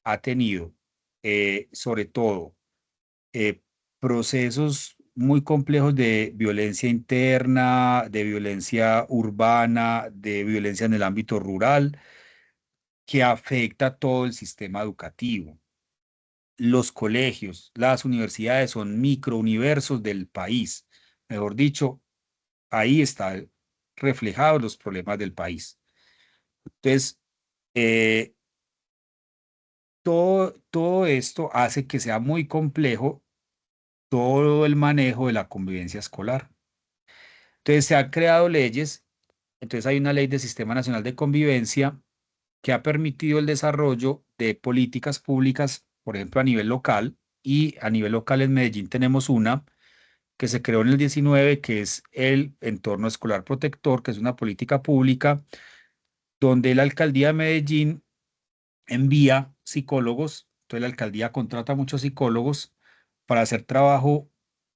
ha tenido, sobre todo, eh, procesos muy complejos de violencia interna, de violencia urbana, de violencia en el ámbito rural, que afecta todo el sistema educativo. Los colegios, las universidades son microuniversos del país. Mejor dicho, ahí están reflejados los problemas del país. Entonces, eh, todo esto hace que sea muy complejo todo el manejo de la convivencia escolar. Entonces, se han creado leyes. Entonces, hay una ley del Sistema Nacional de Convivencia que ha permitido el desarrollo de políticas públicas, por ejemplo, a nivel local. Y a nivel local en Medellín tenemos una que se creó en el 19, que es el entorno escolar protector, que es una política pública donde la alcaldía de Medellín envía psicólogos. Entonces la alcaldía contrata muchos psicólogos para hacer trabajo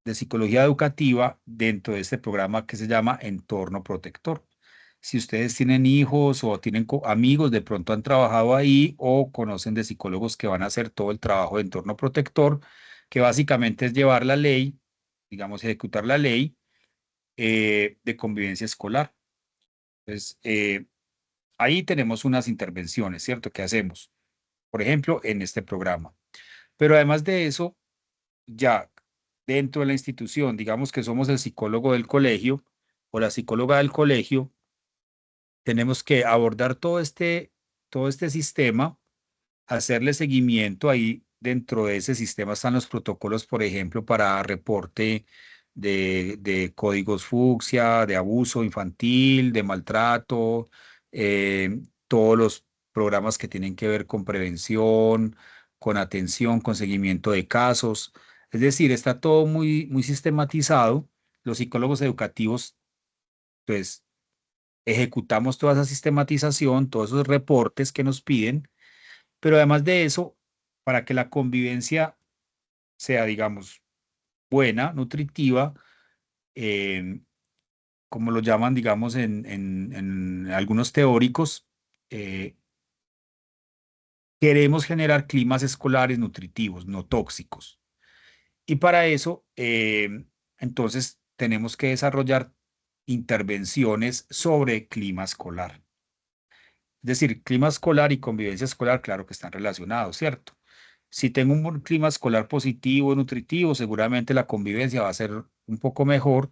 de psicología educativa dentro de este programa que se llama Entorno Protector. Si ustedes tienen hijos o tienen amigos, de pronto han trabajado ahí o conocen de psicólogos que van a hacer todo el trabajo de entorno protector, que básicamente es llevar la ley, digamos, ejecutar la ley de convivencia escolar. Entonces, ahí tenemos unas intervenciones, ¿cierto? ¿Qué hacemos? Por ejemplo, en este programa. Pero además de eso, ya dentro de la institución, digamos que somos el psicólogo del colegio o la psicóloga del colegio, tenemos que abordar todo este sistema, hacerle seguimiento. Ahí dentro de ese sistema están los protocolos, por ejemplo, para reporte de códigos fucsia, de abuso infantil, de maltrato, todos los programas que tienen que ver con prevención, con atención, con seguimiento de casos. Es decir, está todo muy sistematizado. Los psicólogos educativos, pues, ejecutamos toda esa sistematización, todos esos reportes que nos piden, pero además de eso, para que la convivencia sea, digamos, buena, nutritiva, eh, como lo llaman, digamos, en algunos teóricos, eh, queremos generar climas escolares nutritivos, no tóxicos. Y para eso, entonces, tenemos que desarrollar intervenciones sobre clima escolar. Es decir, clima escolar y convivencia escolar, claro que están relacionados, ¿cierto? Si tengo un buen clima escolar positivo, nutritivo, seguramente la convivencia va a ser un poco mejor.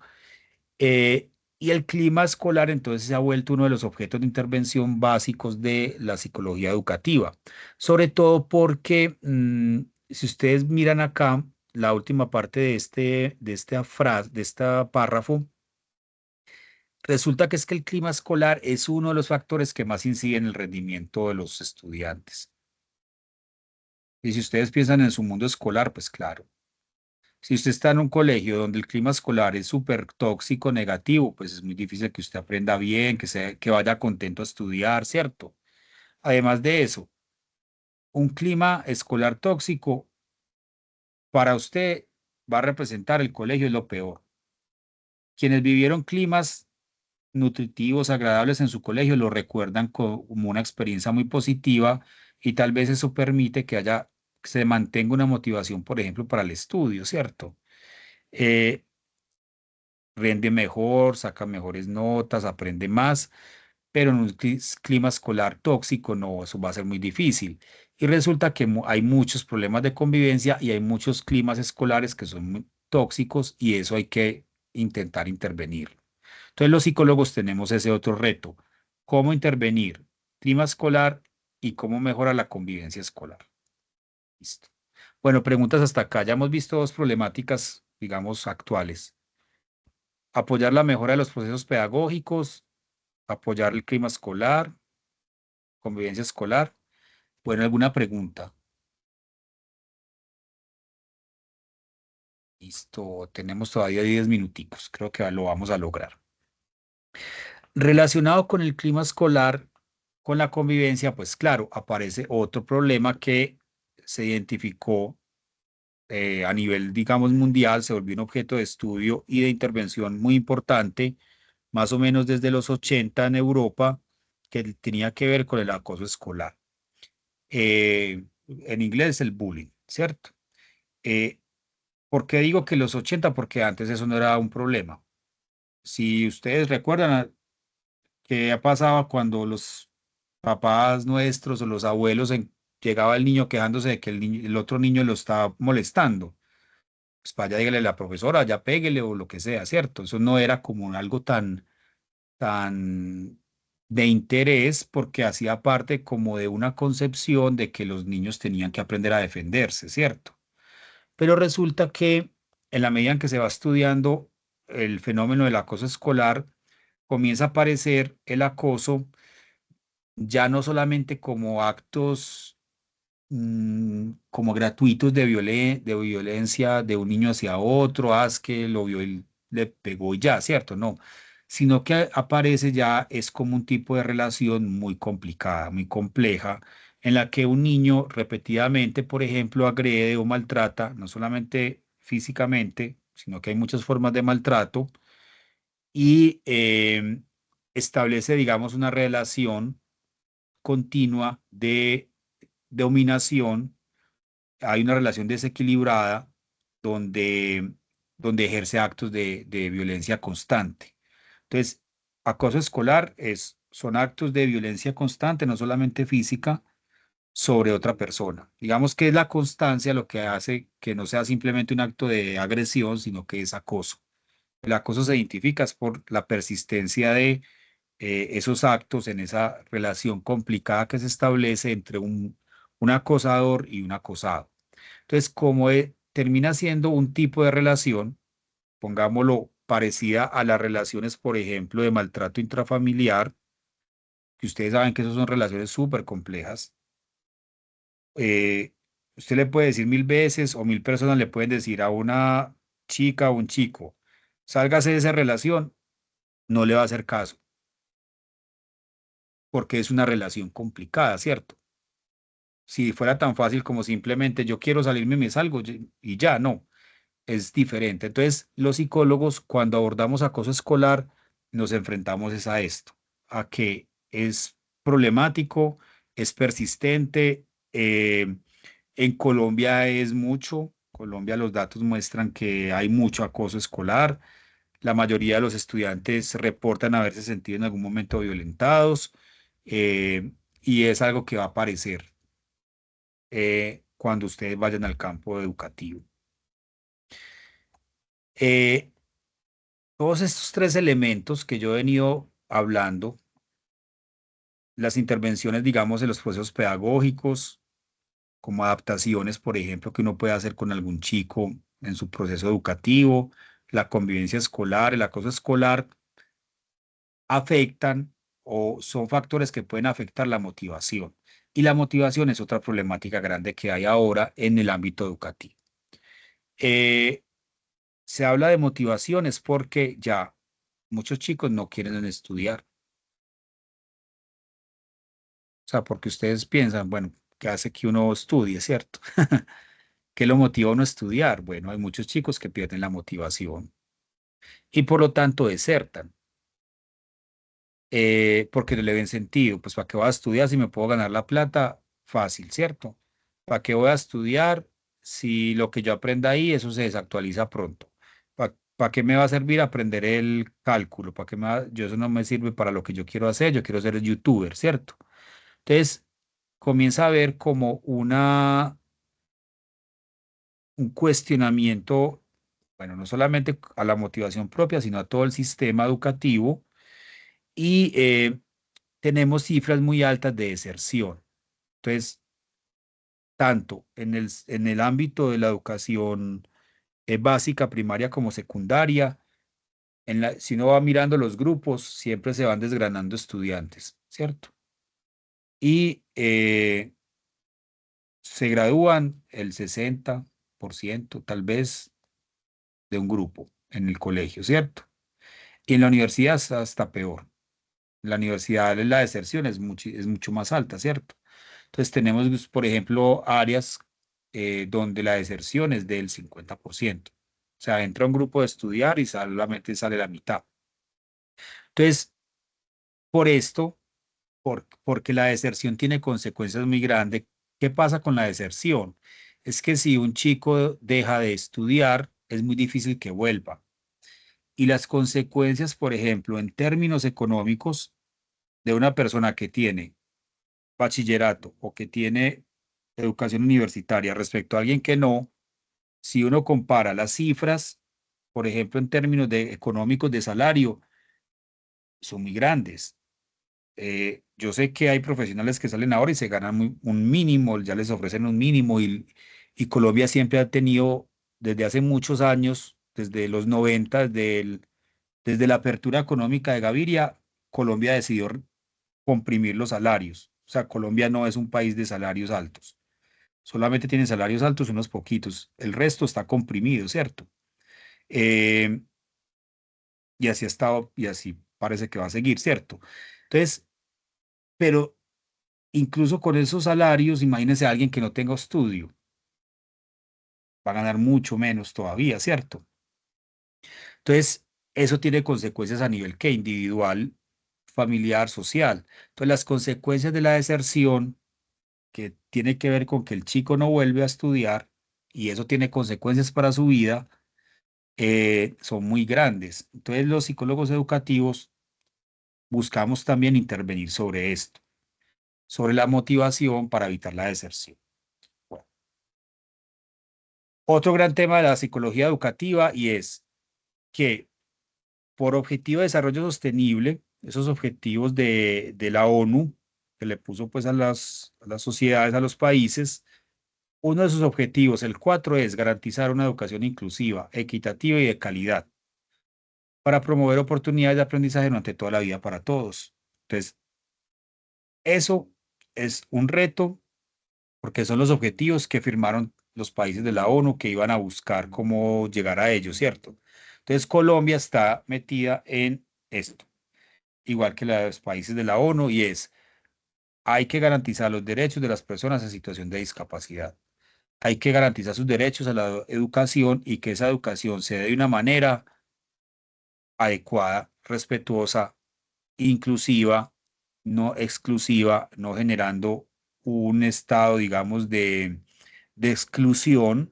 Y el clima escolar entonces se ha vuelto uno de los objetos de intervención básicos de la psicología educativa, sobre todo porque si ustedes miran acá la última parte de esta frase, de este párrafo, resulta que es que el clima escolar es uno de los factores que más inciden en el rendimiento de los estudiantes. Y si ustedes piensan en su mundo escolar, pues claro. Si usted está en un colegio donde el clima escolar es súper tóxico, negativo, pues es muy difícil que usted aprenda bien, que vaya contento a estudiar, ¿cierto? Además de eso, un clima escolar tóxico para usted va a representar el colegio es lo peor. Quienes vivieron climas nutritivos, agradables en su colegio, lo recuerdan como una experiencia muy positiva y tal vez eso permite que se mantenga una motivación, por ejemplo, para el estudio, ¿cierto? Eh, Rinde mejor, saca mejores notas, aprende más, pero en un clima escolar tóxico, no, eso va a ser muy difícil. Y resulta que hay muchos problemas de convivencia y hay muchos climas escolares que son muy tóxicos y eso hay que intentar intervenir. Entonces los psicólogos tenemos ese otro reto, cómo intervenir clima escolar y cómo mejora la convivencia escolar. Listo. Bueno, preguntas hasta acá. Ya hemos visto dos problemáticas, digamos, actuales. Apoyar la mejora de los procesos pedagógicos, apoyar el clima escolar, convivencia escolar. Bueno, ¿alguna pregunta? Listo, tenemos todavía 10 minuticos. Creo que lo vamos a lograr. Relacionado con el clima escolar, con la convivencia, pues claro, aparece otro problema que se identificó a nivel, digamos, mundial, se volvió un objeto de estudio y de intervención muy importante, más o menos desde los 80 en Europa, que tenía que ver con el acoso escolar. En inglés el bullying, ¿cierto? Eh, ¿Por qué digo que los 80? Porque antes eso no era un problema. Si ustedes recuerdan qué pasaba cuando los papás nuestros o los abuelos llegaba el niño quejándose de que el otro niño lo estaba molestando. Pues para allá dígale a la profesora, ya péguele o lo que sea, ¿cierto? Eso no era como algo tan de interés porque hacía parte como de una concepción de que los niños tenían que aprender a defenderse, ¿cierto? Pero resulta que en la medida en que se va estudiando el fenómeno del acoso escolar, comienza a aparecer el acoso ya no solamente como actos como gratuitos de violencia de un niño hacia otro, haz que lo vio y le pegó y ya, ¿cierto? No, sino que aparece ya es como un tipo de relación muy complicada, muy compleja, en la que un niño repetidamente, por ejemplo, agrede o maltrata, no solamente físicamente, sino que hay muchas formas de maltrato y establece, digamos, una relación continua de dominación. Hay una relación desequilibrada donde, donde ejerce actos de violencia constante. Entonces, acoso escolar son actos de violencia constante, no solamente física, sobre otra persona. Digamos que es la constancia lo que hace que no sea simplemente un acto de agresión, sino que es acoso. El acoso se identifica es por la persistencia de esos actos en esa relación complicada que se establece entre un acosador y un acosado. Entonces, como termina siendo un tipo de relación, pongámoslo parecida a las relaciones, por ejemplo, de maltrato intrafamiliar, que ustedes saben que esas son relaciones súper complejas. eh, Usted le puede decir 1000 veces o 1000 personas le pueden decir a una chica o un chico, sálgase de esa relación, no le va a hacer caso, porque es una relación complicada, ¿cierto? Si fuera tan fácil como simplemente yo quiero salirme y me salgo y ya, no, es diferente. Entonces, los psicólogos, cuando abordamos acoso escolar, nos enfrentamos es a esto, a que es problemático, es persistente. En Colombia es mucho. Colombia, los datos muestran que hay mucho acoso escolar. La mayoría de los estudiantes reportan haberse sentido en algún momento violentados y es algo que va a aparecer cuando ustedes vayan al campo educativo. Eh, Todos estos tres elementos que yo he venido hablando, las intervenciones, digamos, en los procesos pedagógicos, como adaptaciones, por ejemplo, que uno puede hacer con algún chico en su proceso educativo, la convivencia escolar, el acoso escolar, afectan o son factores que pueden afectar la motivación. Y la motivación es otra problemática grande que hay ahora en el ámbito educativo. Eh, Se habla de motivaciones porque ya muchos chicos no quieren estudiar. O sea, porque ustedes piensan, bueno, ¿qué hace que uno estudie, cierto? ¿Qué lo motiva a uno a estudiar? Bueno, hay muchos chicos que pierden la motivación y por lo tanto desertan, porque no le ven sentido. Pues, ¿para qué voy a estudiar si me puedo ganar la plata? Fácil, ¿cierto? ¿Para qué voy a estudiar si lo que yo aprenda ahí, eso se desactualiza pronto? ¿Para qué me va a servir aprender el cálculo? ¿Para qué yo eso no me sirve para lo que yo quiero hacer? Yo quiero ser youtuber, ¿cierto? Entonces, comienza a ver como un cuestionamiento, bueno, no solamente a la motivación propia, sino a todo el sistema educativo y tenemos cifras muy altas de deserción. Entonces, tanto en el ámbito de la educación básica, primaria como secundaria, si uno va mirando los grupos, siempre se van desgranando estudiantes, ¿cierto? Y se gradúan el 60% tal vez de un grupo en el colegio, ¿cierto? Y en la universidad es hasta peor. En la universidad la deserción es mucho más alta, ¿cierto? Entonces tenemos, pues, por ejemplo, áreas donde la deserción es del 50%. O sea, entra un grupo de estudiar y solamente sale la mitad. Entonces, por esto, porque la deserción tiene consecuencias muy grandes, ¿qué pasa con la deserción? Es que si un chico deja de estudiar, es muy difícil que vuelva. Y las consecuencias, por ejemplo, en términos económicos, de una persona que tiene bachillerato o que tiene educación universitaria respecto a alguien que no, si uno compara las cifras, por ejemplo, en términos de económicos de salario, son muy grandes. Yo sé que hay profesionales que salen ahora y se ganan un mínimo, ya les ofrecen un mínimo y Colombia siempre ha tenido desde hace muchos años, desde los 90, desde la apertura económica de Gaviria, Colombia decidió comprimir los salarios. O sea, Colombia no es un país de salarios altos. Solamente tienen salarios altos unos poquitos. El resto está comprimido, ¿cierto? Eh, y así ha estado y así parece que va a seguir, ¿cierto? Entonces, pero incluso con esos salarios, imagínense a alguien que no tenga estudio, va a ganar mucho menos todavía, ¿cierto? Entonces, eso tiene consecuencias a nivel que individual, familiar, social. Entonces, las consecuencias de la deserción que tiene que ver con que el chico no vuelve a estudiar y eso tiene consecuencias para su vida, son muy grandes. Entonces los psicólogos educativos buscamos también intervenir sobre esto, sobre la motivación para evitar la deserción. Bueno, otro gran tema de la psicología educativa y es que por objetivo de desarrollo sostenible, esos objetivos de la ONU que le puso pues a las sociedades, a los países, uno de sus objetivos, el 4, es garantizar una educación inclusiva, equitativa y de calidad para promover oportunidades de aprendizaje durante toda la vida para todos. Entonces, eso es un reto porque son los objetivos que firmaron los países de la ONU que iban a buscar cómo llegar a ellos, ¿cierto? Entonces, Colombia está metida en esto, igual que los países de la ONU, y es, hay que garantizar los derechos de las personas en situación de discapacidad. Hay que garantizar sus derechos a la educación y que esa educación se dé de una manera adecuada, respetuosa, inclusiva, no exclusiva, no generando un estado, digamos, de exclusión,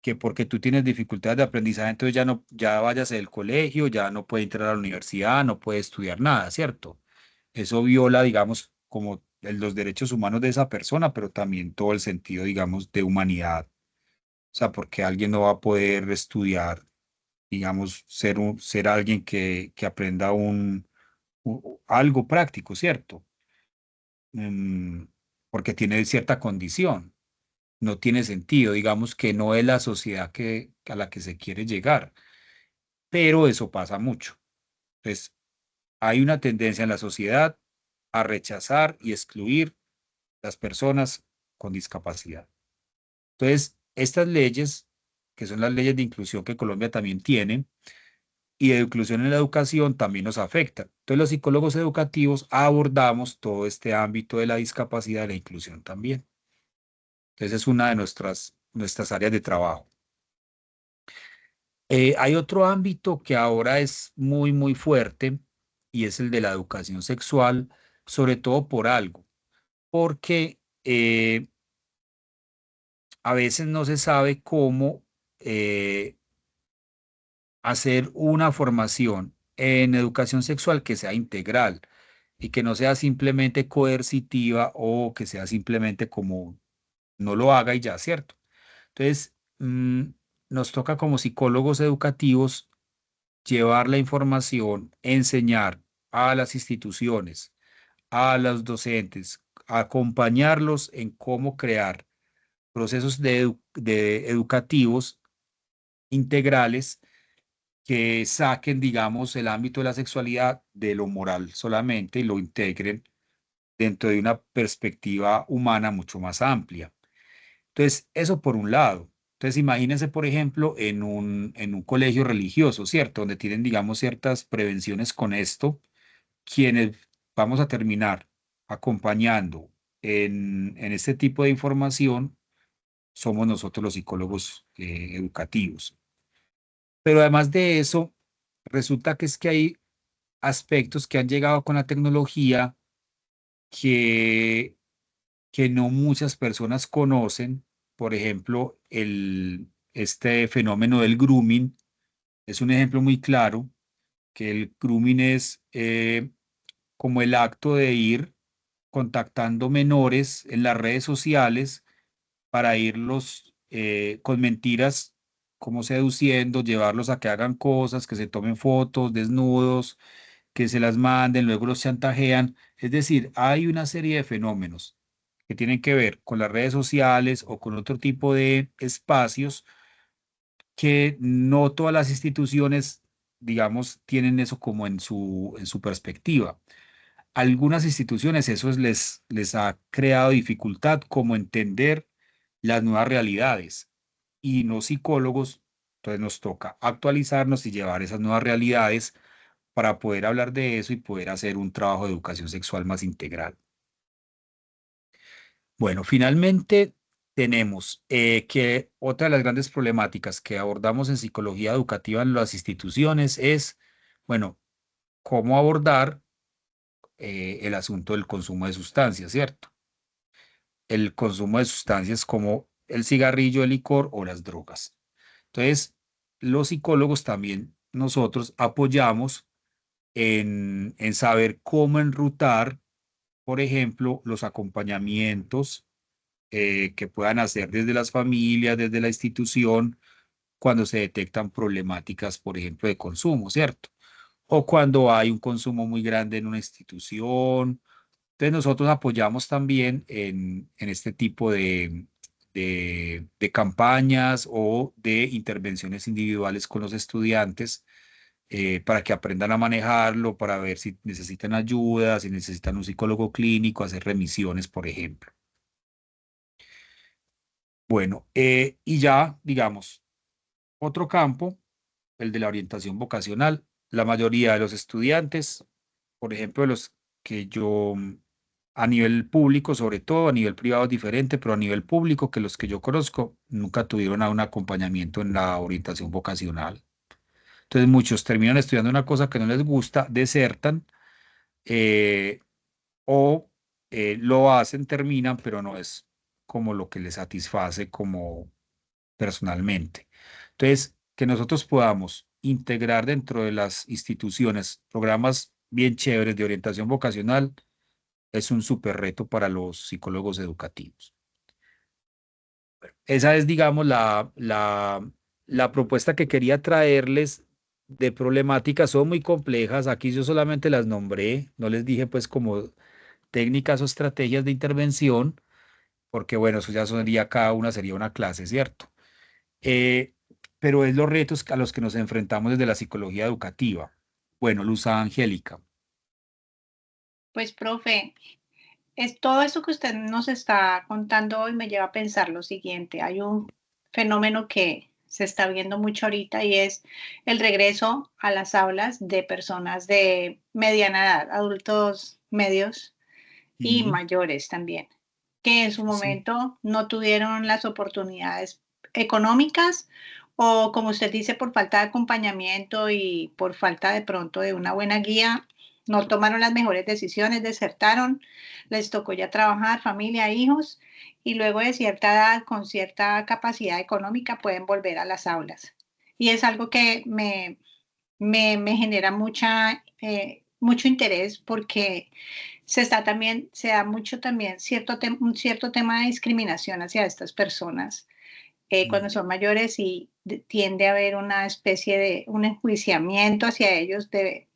que porque tú tienes dificultades de aprendizaje, entonces ya no, ya vayas del colegio, ya no puede entrar a la universidad, no puede estudiar nada, ¿cierto? Eso viola, digamos, como los derechos humanos de esa persona, pero también todo el sentido, digamos, de humanidad. O sea, porque alguien no va a poder estudiar, digamos, ser alguien que aprenda algo práctico, ¿cierto? Mm, porque tiene cierta condición. No tiene sentido, digamos que no es la sociedad a la que se quiere llegar, pero eso pasa mucho. Entonces, hay una tendencia en la sociedad a rechazar y excluir las personas con discapacidad. Entonces, estas leyes, que son las leyes de inclusión que Colombia también tiene, y de inclusión en la educación también nos afecta. Entonces, los psicólogos educativos abordamos todo este ámbito de la discapacidad y la inclusión también. Entonces, es una de nuestras áreas de trabajo. Hay otro ámbito que ahora es muy, muy fuerte y es el de la educación sexual, sobre todo por algo, porque a veces no se sabe cómo eh, hacer una formación en educación sexual que sea integral y que no sea simplemente coercitiva o que sea simplemente como no lo haga y ya, ¿cierto? Entonces, nos toca como psicólogos educativos llevar la información, enseñar a las instituciones, a los docentes, acompañarlos en cómo crear procesos de educativos integrales que saquen, digamos, el ámbito de la sexualidad de lo moral solamente y lo integren dentro de una perspectiva humana mucho más amplia. Entonces, eso por un lado. Entonces, imagínense, por ejemplo, en un colegio religioso, ¿cierto? Donde tienen, digamos, ciertas prevenciones con esto, quienes vamos a terminar acompañando en este tipo de información somos nosotros los psicólogos educativos. Pero además de eso, resulta que es que hay aspectos que han llegado con la tecnología que, que no muchas personas conocen. Por ejemplo, este fenómeno del grooming es un ejemplo muy claro, que el grooming es como el acto de ir contactando menores en las redes sociales para irlos con mentiras, como seduciendo, llevarlos a que hagan cosas, que se tomen fotos desnudos, que se las manden, luego los chantajean. Es decir, hay una serie de fenómenos que tienen que ver con las redes sociales o con otro tipo de espacios que no todas las instituciones, digamos, tienen eso como en su perspectiva. Algunas instituciones eso les ha creado dificultad como entender las nuevas realidades y no psicólogos, entonces nos toca actualizarnos y llevar esas nuevas realidades para poder hablar de eso y poder hacer un trabajo de educación sexual más integral. Bueno, finalmente tenemos que otra de las grandes problemáticas que abordamos en psicología educativa en las instituciones es, bueno, cómo abordar el asunto del consumo de sustancias, ¿cierto? El consumo de sustancias como el cigarrillo, el licor o las drogas. Entonces, los psicólogos también nosotros apoyamos en saber cómo enrutar, por ejemplo, los acompañamientos que puedan hacer desde las familias, desde la institución, cuando se detectan problemáticas, por ejemplo, de consumo, ¿cierto? O cuando hay un consumo muy grande en una institución. Entonces nosotros apoyamos también en este tipo de campañas o de intervenciones individuales con los estudiantes para que aprendan a manejarlo, para ver si necesitan ayuda, si necesitan un psicólogo clínico, hacer remisiones, por ejemplo. Bueno, y ya, digamos, otro campo, el de la orientación vocacional. La mayoría de los estudiantes, por ejemplo, de los que yo, a nivel público, sobre todo, a nivel privado es diferente, pero a nivel público, que los que yo conozco, nunca tuvieron a un acompañamiento en la orientación vocacional. Entonces, muchos terminan estudiando una cosa que no les gusta, desertan eh, o lo hacen, terminan, pero no es como lo que les satisface como personalmente. Entonces, que nosotros podamos integrar dentro de las instituciones programas bien chéveres de orientación vocacional es un súper reto para los psicólogos educativos. Esa es, digamos, la propuesta que quería traerles de problemáticas. Son muy complejas. Aquí yo solamente las nombré, no les dije pues como técnicas o estrategias de intervención, porque bueno, eso ya sería, cada una sería una clase, ¿cierto? Eh, pero es los retos a los que nos enfrentamos desde la psicología educativa. Bueno, Luz Angélica. Pues, profe, es todo eso que usted nos está contando hoy me lleva a pensar lo siguiente. Hay un fenómeno que se está viendo mucho ahorita y es el regreso a las aulas de personas de mediana edad, adultos medios y Ujú. mayores también, que en su Sí. momento no tuvieron las oportunidades económicas o, como usted dice, por falta de acompañamiento y por falta de pronto de una buena guía, no tomaron las mejores decisiones, desertaron, les tocó ya trabajar, familia, hijos, y luego de cierta edad, con cierta capacidad económica, pueden volver a las aulas. Y es algo que me genera mucho interés porque se da mucho también un cierto tema de discriminación hacia estas personas Mm. cuando son mayores y tiende a haber una especie de un enjuiciamiento hacia ellos de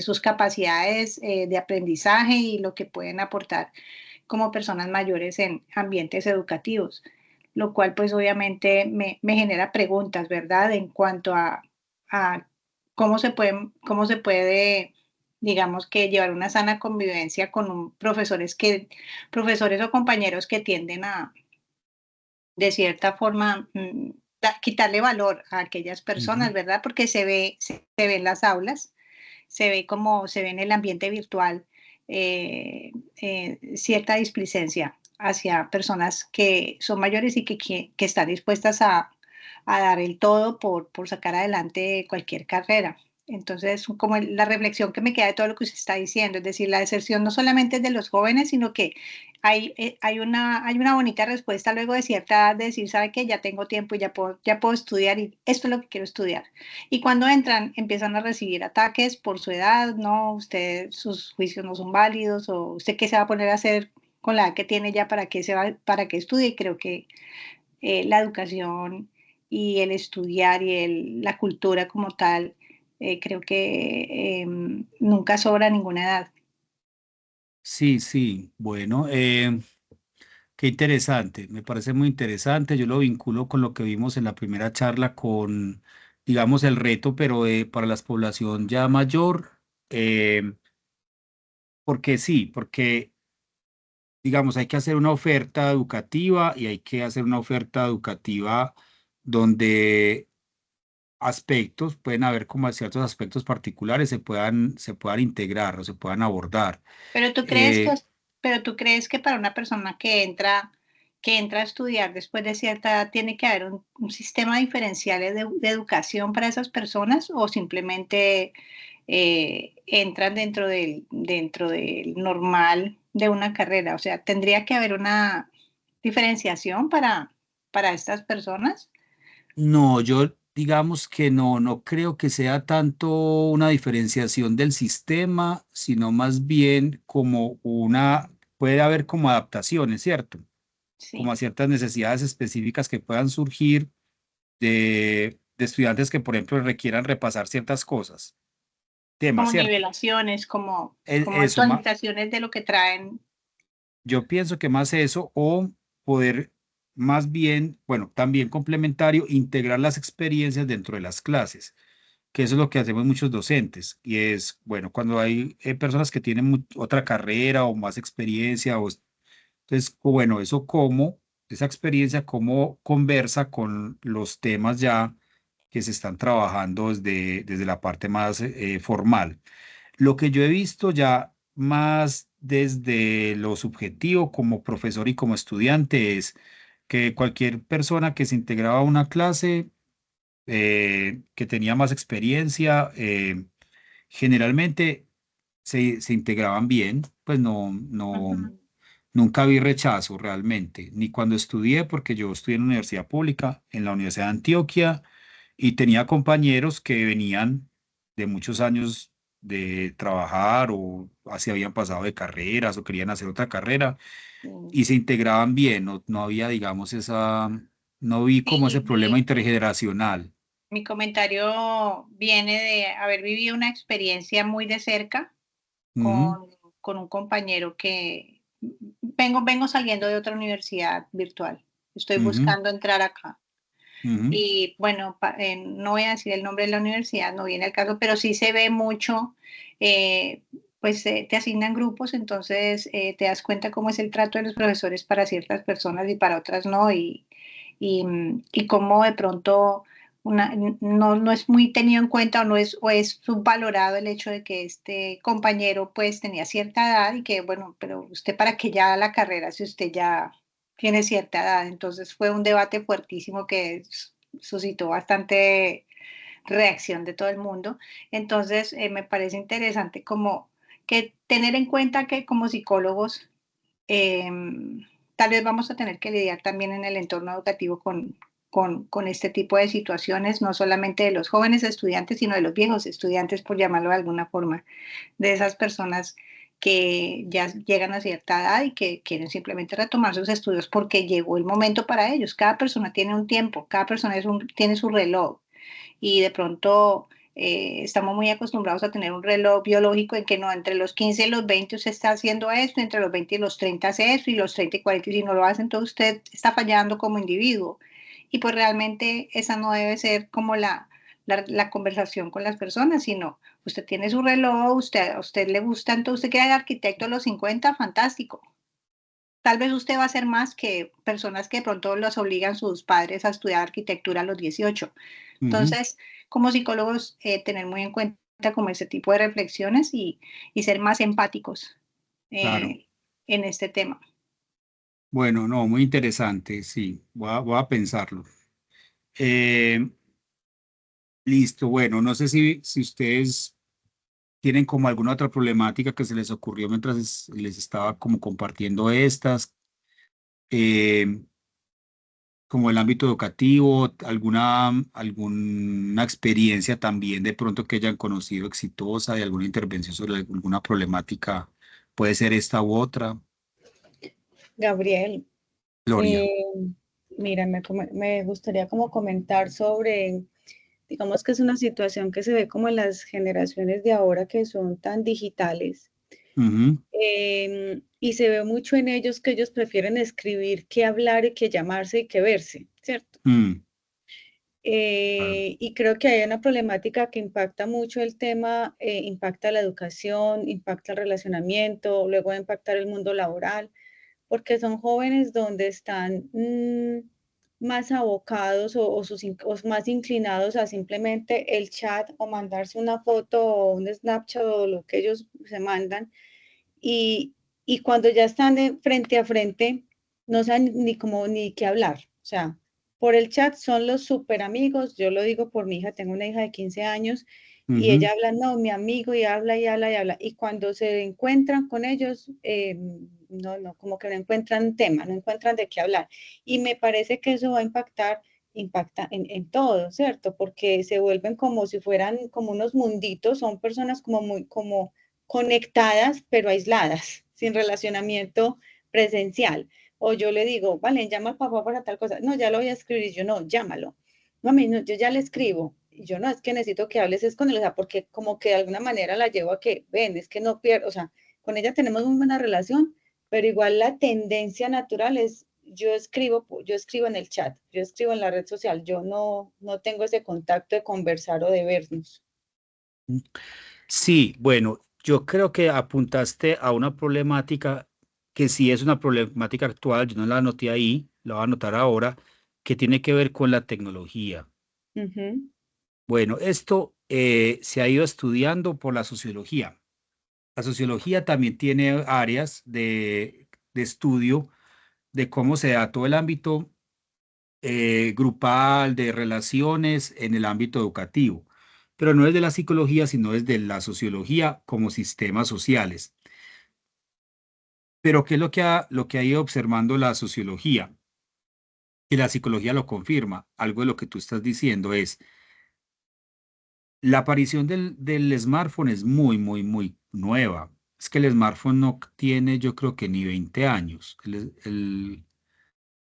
sus capacidades de aprendizaje y lo que pueden aportar como personas mayores en ambientes educativos, lo cual pues obviamente me genera preguntas, ¿verdad? En cuanto a cómo se puede, digamos que llevar una sana convivencia con profesores o compañeros que tienden a, de cierta forma, quitarle valor a aquellas Ujú. personas, ¿verdad? Porque se ve en las aulas, se ve como se ve en el ambiente virtual cierta displicencia hacia personas que son mayores y que están dispuestas a dar el todo por sacar adelante cualquier carrera. Entonces, como la reflexión que me queda de todo lo que usted está diciendo, es decir, la deserción no solamente es de los jóvenes, sino que hay una bonita respuesta luego de cierta edad de decir, ¿sabe qué? Ya tengo tiempo y ya puedo estudiar y esto es lo que quiero estudiar. Y cuando entran, empiezan a recibir ataques por su edad, no, usted, sus juicios no son válidos, o usted qué se va a poner a hacer con la edad que tiene ya para que estudie. Y creo que la educación y el estudiar y la cultura como tal, creo que nunca sobra a ninguna edad. Sí, sí, bueno, qué interesante, me parece muy interesante. Yo lo vinculo con lo que vimos en la primera charla con, digamos, el reto, pero para la población ya mayor, porque sí, porque, digamos, hay que hacer una oferta educativa y hay que hacer una oferta educativa donde aspectos, pueden haber como ciertos aspectos particulares se puedan integrar o se puedan abordar. Pero tú crees que, Eh, pero tú crees que para una persona que entra a estudiar después de cierta edad tiene que haber un sistema diferencial de educación para esas personas o simplemente entran dentro del normal de una carrera. O sea, tendría que haber una diferenciación para estas personas. No, yo digamos que no, no creo que sea tanto una diferenciación del sistema, sino más bien como puede haber como adaptaciones, ¿cierto? Como Sí, a ciertas necesidades específicas que puedan surgir de estudiantes que, por ejemplo, requieran repasar ciertas cosas, temas, como ¿cierto? nivelaciones, como Eso, actualizaciones de lo que traen. yo pienso que más eso o poder más bien, bueno, también complementario, integrar las experiencias dentro de las clases, que eso es lo que hacemos muchos docentes, y es, bueno, cuando hay personas que tienen otra carrera o más experiencia, entonces, bueno, esa experiencia, cómo conversa con los temas ya que se están trabajando desde la parte más formal. Lo que yo he visto ya más desde lo subjetivo como profesor y como estudiante es que cualquier persona que se integraba a una clase que tenía más experiencia, generalmente se integraban bien, pues Ujú. nunca vi rechazo realmente, ni cuando estudié, porque yo estudié en una universidad pública, en la Universidad de Antioquia, y tenía compañeros que venían de muchos años de trabajar o así habían pasado de carreras o querían hacer otra carrera Sí, y se integraban bien, no había, digamos, no vi como ese sí, problema intergeneracional. mi comentario viene de haber vivido una experiencia muy de cerca Ujú, con un compañero que vengo saliendo de otra universidad virtual. Estoy ujú, buscando entrar acá. ujú. Y bueno, no voy a decir el nombre de la universidad, no viene al caso, pero sí se ve mucho, eh, pues te asignan grupos, entonces te das cuenta cómo es el trato de los profesores para ciertas personas y para otras no, y cómo de pronto no es muy tenido en cuenta o es subvalorado el hecho de que este compañero pues tenía cierta edad y que bueno, pero usted para qué ya la carrera si usted ya tiene cierta edad. Entonces fue un debate fuertísimo que suscitó bastante reacción de todo el mundo. Entonces me parece interesante como que tener en cuenta que como psicólogos tal vez vamos a tener que lidiar también en el entorno educativo con este tipo de situaciones, no solamente de los jóvenes estudiantes, sino de los viejos estudiantes, por llamarlo de alguna forma, de esas personas que ya llegan a cierta edad y que quieren simplemente retomar sus estudios porque llegó el momento para ellos. Cada persona tiene un tiempo, cada persona tiene su reloj y de pronto estamos muy acostumbrados a tener un reloj biológico en que no, entre los 15 y los 20 usted está haciendo esto, entre los 20 y los 30 hace esto, y los 30 y 40 y si no lo hace, entonces usted está fallando como individuo. Y pues realmente esa no debe ser como la conversación con las personas, sino usted tiene su reloj, a usted le gusta, entonces usted quiere ser arquitecto a los 50, fantástico. Tal vez usted va a ser más que personas que de pronto los obligan sus padres a estudiar arquitectura a los 18. Ujú, Entonces, como psicólogos, tener muy en cuenta como ese tipo de reflexiones y ser más empáticos claro. eh, en este tema. Bueno, no, muy interesante, sí, voy a pensarlo. Eh, listo, bueno, no sé si ustedes tienen como alguna otra problemática que se les ocurrió mientras les estaba como compartiendo estas, eh, como el ámbito educativo, alguna experiencia también de pronto que hayan conocido exitosa de alguna intervención sobre alguna problemática, puede ser esta u otra. Gabriel, Gloria. eh, mira, me gustaría como comentar sobre, digamos que es una situación que se ve como en las generaciones de ahora que son tan digitales. Ujú, Y se ve mucho en ellos que ellos prefieren escribir que hablar y que llamarse y que verse, ¿cierto? mm, claro, Y creo que hay una problemática que impacta mucho el tema, impacta la educación, impacta el relacionamiento, luego va a impactar el mundo laboral, porque son jóvenes donde están más abocados o más inclinados a simplemente el chat o mandarse una foto o un Snapchat o lo que ellos se mandan y, y cuando ya están frente a frente, no saben ni cómo ni qué hablar. O sea, por el chat son los súper amigos. Yo lo digo por mi hija, tengo una hija de 15 años y ujú, ella habla, no, mi amigo, y habla y habla y habla. Y cuando se encuentran con ellos, no, como que no encuentran tema, no encuentran de qué hablar. Y me parece que eso va a impacta en todo, ¿cierto? Porque se vuelven como si fueran como unos munditos, son personas como muy, como conectadas pero aisladas, sin relacionamiento presencial. O yo le digo, vale, llama al papá para tal cosa. No, ya lo voy a escribir. Yo no, llámalo. Mami, no, yo ya le escribo. Y yo no, es que necesito que hables es con él, o sea, porque como que de alguna manera la llevo a que, ven, es que no pierdo, o sea, con ella tenemos muy buena relación, pero igual la tendencia natural es, yo escribo en el chat, yo escribo en la red social, yo no tengo ese contacto de conversar o de vernos. sí, bueno, yo creo que apuntaste a una problemática que sí es una problemática actual, yo no la anoté ahí, la voy a anotar ahora, que tiene que ver con la tecnología. Uh -huh. Bueno, esto se ha ido estudiando por la sociología. La sociología también tiene áreas de estudio de cómo se da todo el ámbito grupal, de relaciones en el ámbito educativo, pero no es de la psicología, sino es de la sociología como sistemas sociales. Pero ¿qué es lo que ha ido observando la sociología? Y la psicología lo confirma. Algo de lo que tú estás diciendo es, la aparición del smartphone es muy nueva. Es que el smartphone no tiene, yo creo que ni 20 años.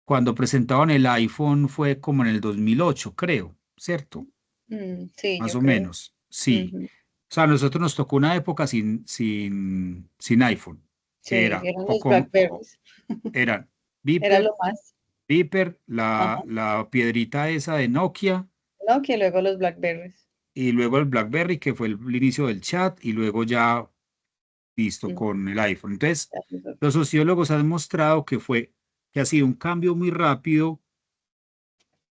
Cuando presentaban el iPhone fue como en el 2008, creo, ¿cierto? Sí, Más yo o creo. menos, sí. Ujú. O sea, a nosotros nos tocó una época sin iPhone, que Sí, era, eran o los con, Blackberries. eran Era Viper, lo más. Viper, Ajá. la piedrita esa de Nokia, No, que luego los Blackberries. y luego el BlackBerry, que fue el inicio del chat, y luego ya listo Mm, con el iPhone. Entonces, ya nosotros. los sociólogos han mostrado que ha sido un cambio muy rápido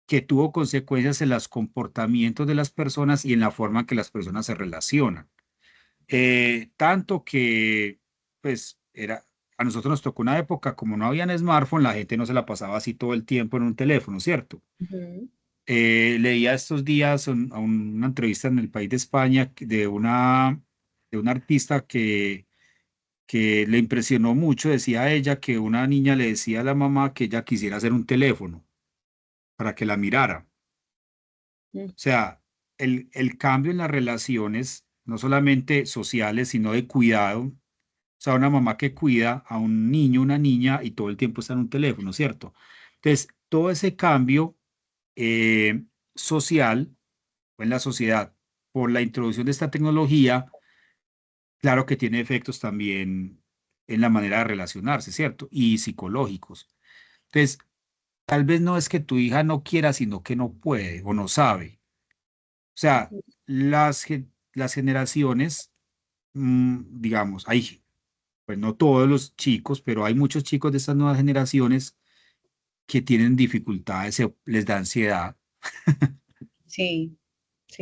que tuvo consecuencias en los comportamientos de las personas y en la forma en que las personas se relacionan. Tanto que, pues, a nosotros nos tocó una época, como no habían smartphone, la gente no se la pasaba así todo el tiempo en un teléfono, ¿cierto? Ujú. Leía estos días una entrevista en el País de España de una artista que le impresionó mucho. Decía ella que una niña le decía a la mamá que ella quisiera hacer un teléfono para que la mirara. Mm. O sea, el cambio en las relaciones, no solamente sociales, sino de cuidado. O sea, una mamá que cuida a un niño, una niña, y todo el tiempo está en un teléfono, ¿cierto? Entonces, todo ese cambio social o en la sociedad por la introducción de esta tecnología, claro que tiene efectos también en la manera de relacionarse, ¿cierto? Y psicológicos. Entonces, tal vez no es que tu hija no quiera, sino que no puede o no sabe. O sea, Ujú. las generaciones, digamos, hay, pues no todos los chicos, pero hay muchos chicos de estas nuevas generaciones que tienen dificultades, les da ansiedad, Sí,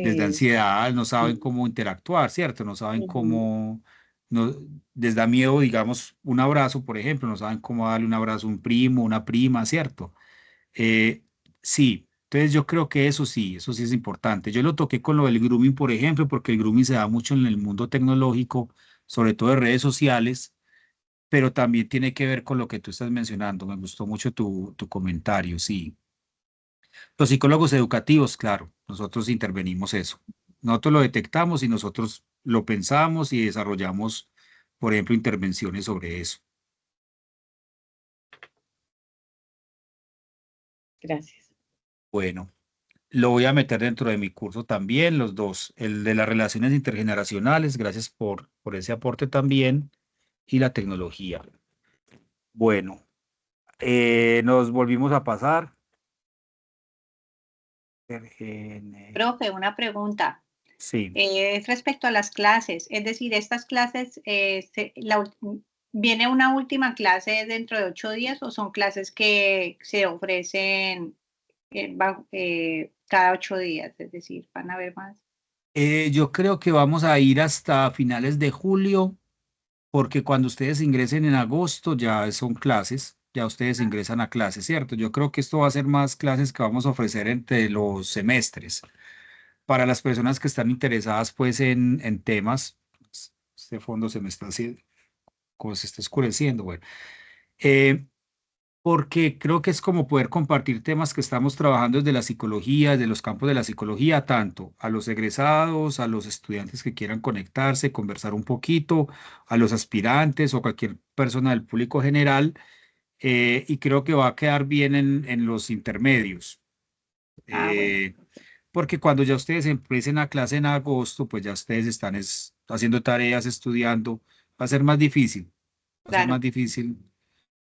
les da sí. ansiedad, no saben Sí. cómo interactuar, ¿cierto? No saben Ujú. cómo, no, les da miedo, digamos, un abrazo, por ejemplo, no saben cómo darle un abrazo a un primo, una prima, ¿cierto? Eh, sí, entonces yo creo que eso sí es importante. Yo lo toqué con lo del grooming, por ejemplo, porque el grooming se da mucho en el mundo tecnológico, sobre todo de redes sociales, pero también tiene que ver con lo que tú estás mencionando. Me gustó mucho tu comentario, sí. Los psicólogos educativos, claro, nosotros intervenimos eso. Nosotros lo detectamos y nosotros lo pensamos y desarrollamos, por ejemplo, intervenciones sobre eso. Gracias. Bueno. Lo voy a meter dentro de mi curso también, los dos, el de las relaciones intergeneracionales, gracias por ese aporte también, y la tecnología. Bueno, nos volvimos a pasar. Profe, una pregunta. Sí, Es respecto a las clases, es decir, estas clases, ¿viene una última clase dentro de 8 días o son clases que se ofrecen cada 8 días? Es decir, ¿van a haber más? yo creo que vamos a ir hasta finales de julio, porque cuando ustedes ingresen en agosto ya son clases, ya ustedes Ah, ingresan a clases, ¿cierto? Yo creo que esto va a ser más clases que vamos a ofrecer entre los semestres. Para las personas que están interesadas pues en temas, este fondo se me está haciendo, como se está oscureciendo, bueno, eh, porque creo que es como poder compartir temas que estamos trabajando desde la psicología, desde los campos de la psicología, tanto a los egresados, a los estudiantes que quieran conectarse, conversar un poquito, a los aspirantes o cualquier persona del público general, y creo que va a quedar bien en los intermedios. bueno, Eh, Porque cuando ya ustedes empiecen a clase en agosto, pues ya ustedes están haciendo tareas, estudiando, va a ser más difícil, va a ser claro. más difícil.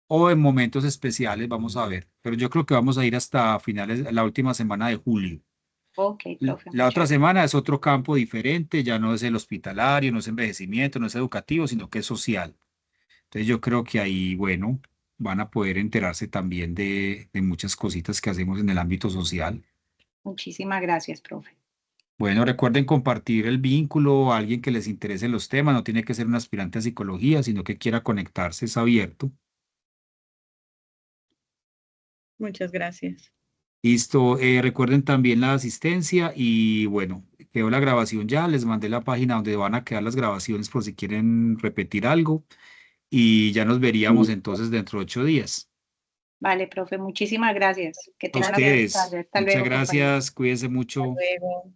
O en momentos especiales, vamos a ver. Pero yo creo que vamos a ir hasta finales, la última semana de julio. Ok, profe, La otra muchas gracias. semana es otro campo diferente, ya no es el hospitalario, no es envejecimiento, no es educativo, sino que es social. Entonces yo creo que ahí, bueno, van a poder enterarse también de muchas cositas que hacemos en el ámbito social. Muchísimas gracias, profe. Bueno, recuerden compartir el vínculo a alguien que les interese los temas, no tiene que ser un aspirante a psicología, sino que quiera conectarse, es abierto. Muchas gracias. Listo, recuerden también la asistencia y bueno, quedó la grabación ya, les mandé la página donde van a quedar las grabaciones por si quieren repetir algo y ya nos veríamos entonces dentro de 8 días. Vale, profe, muchísimas gracias. Que A tenga una feliz ustedes, tarde. Hasta muchas luego, compañeros. gracias, cuídense Hasta mucho. luego.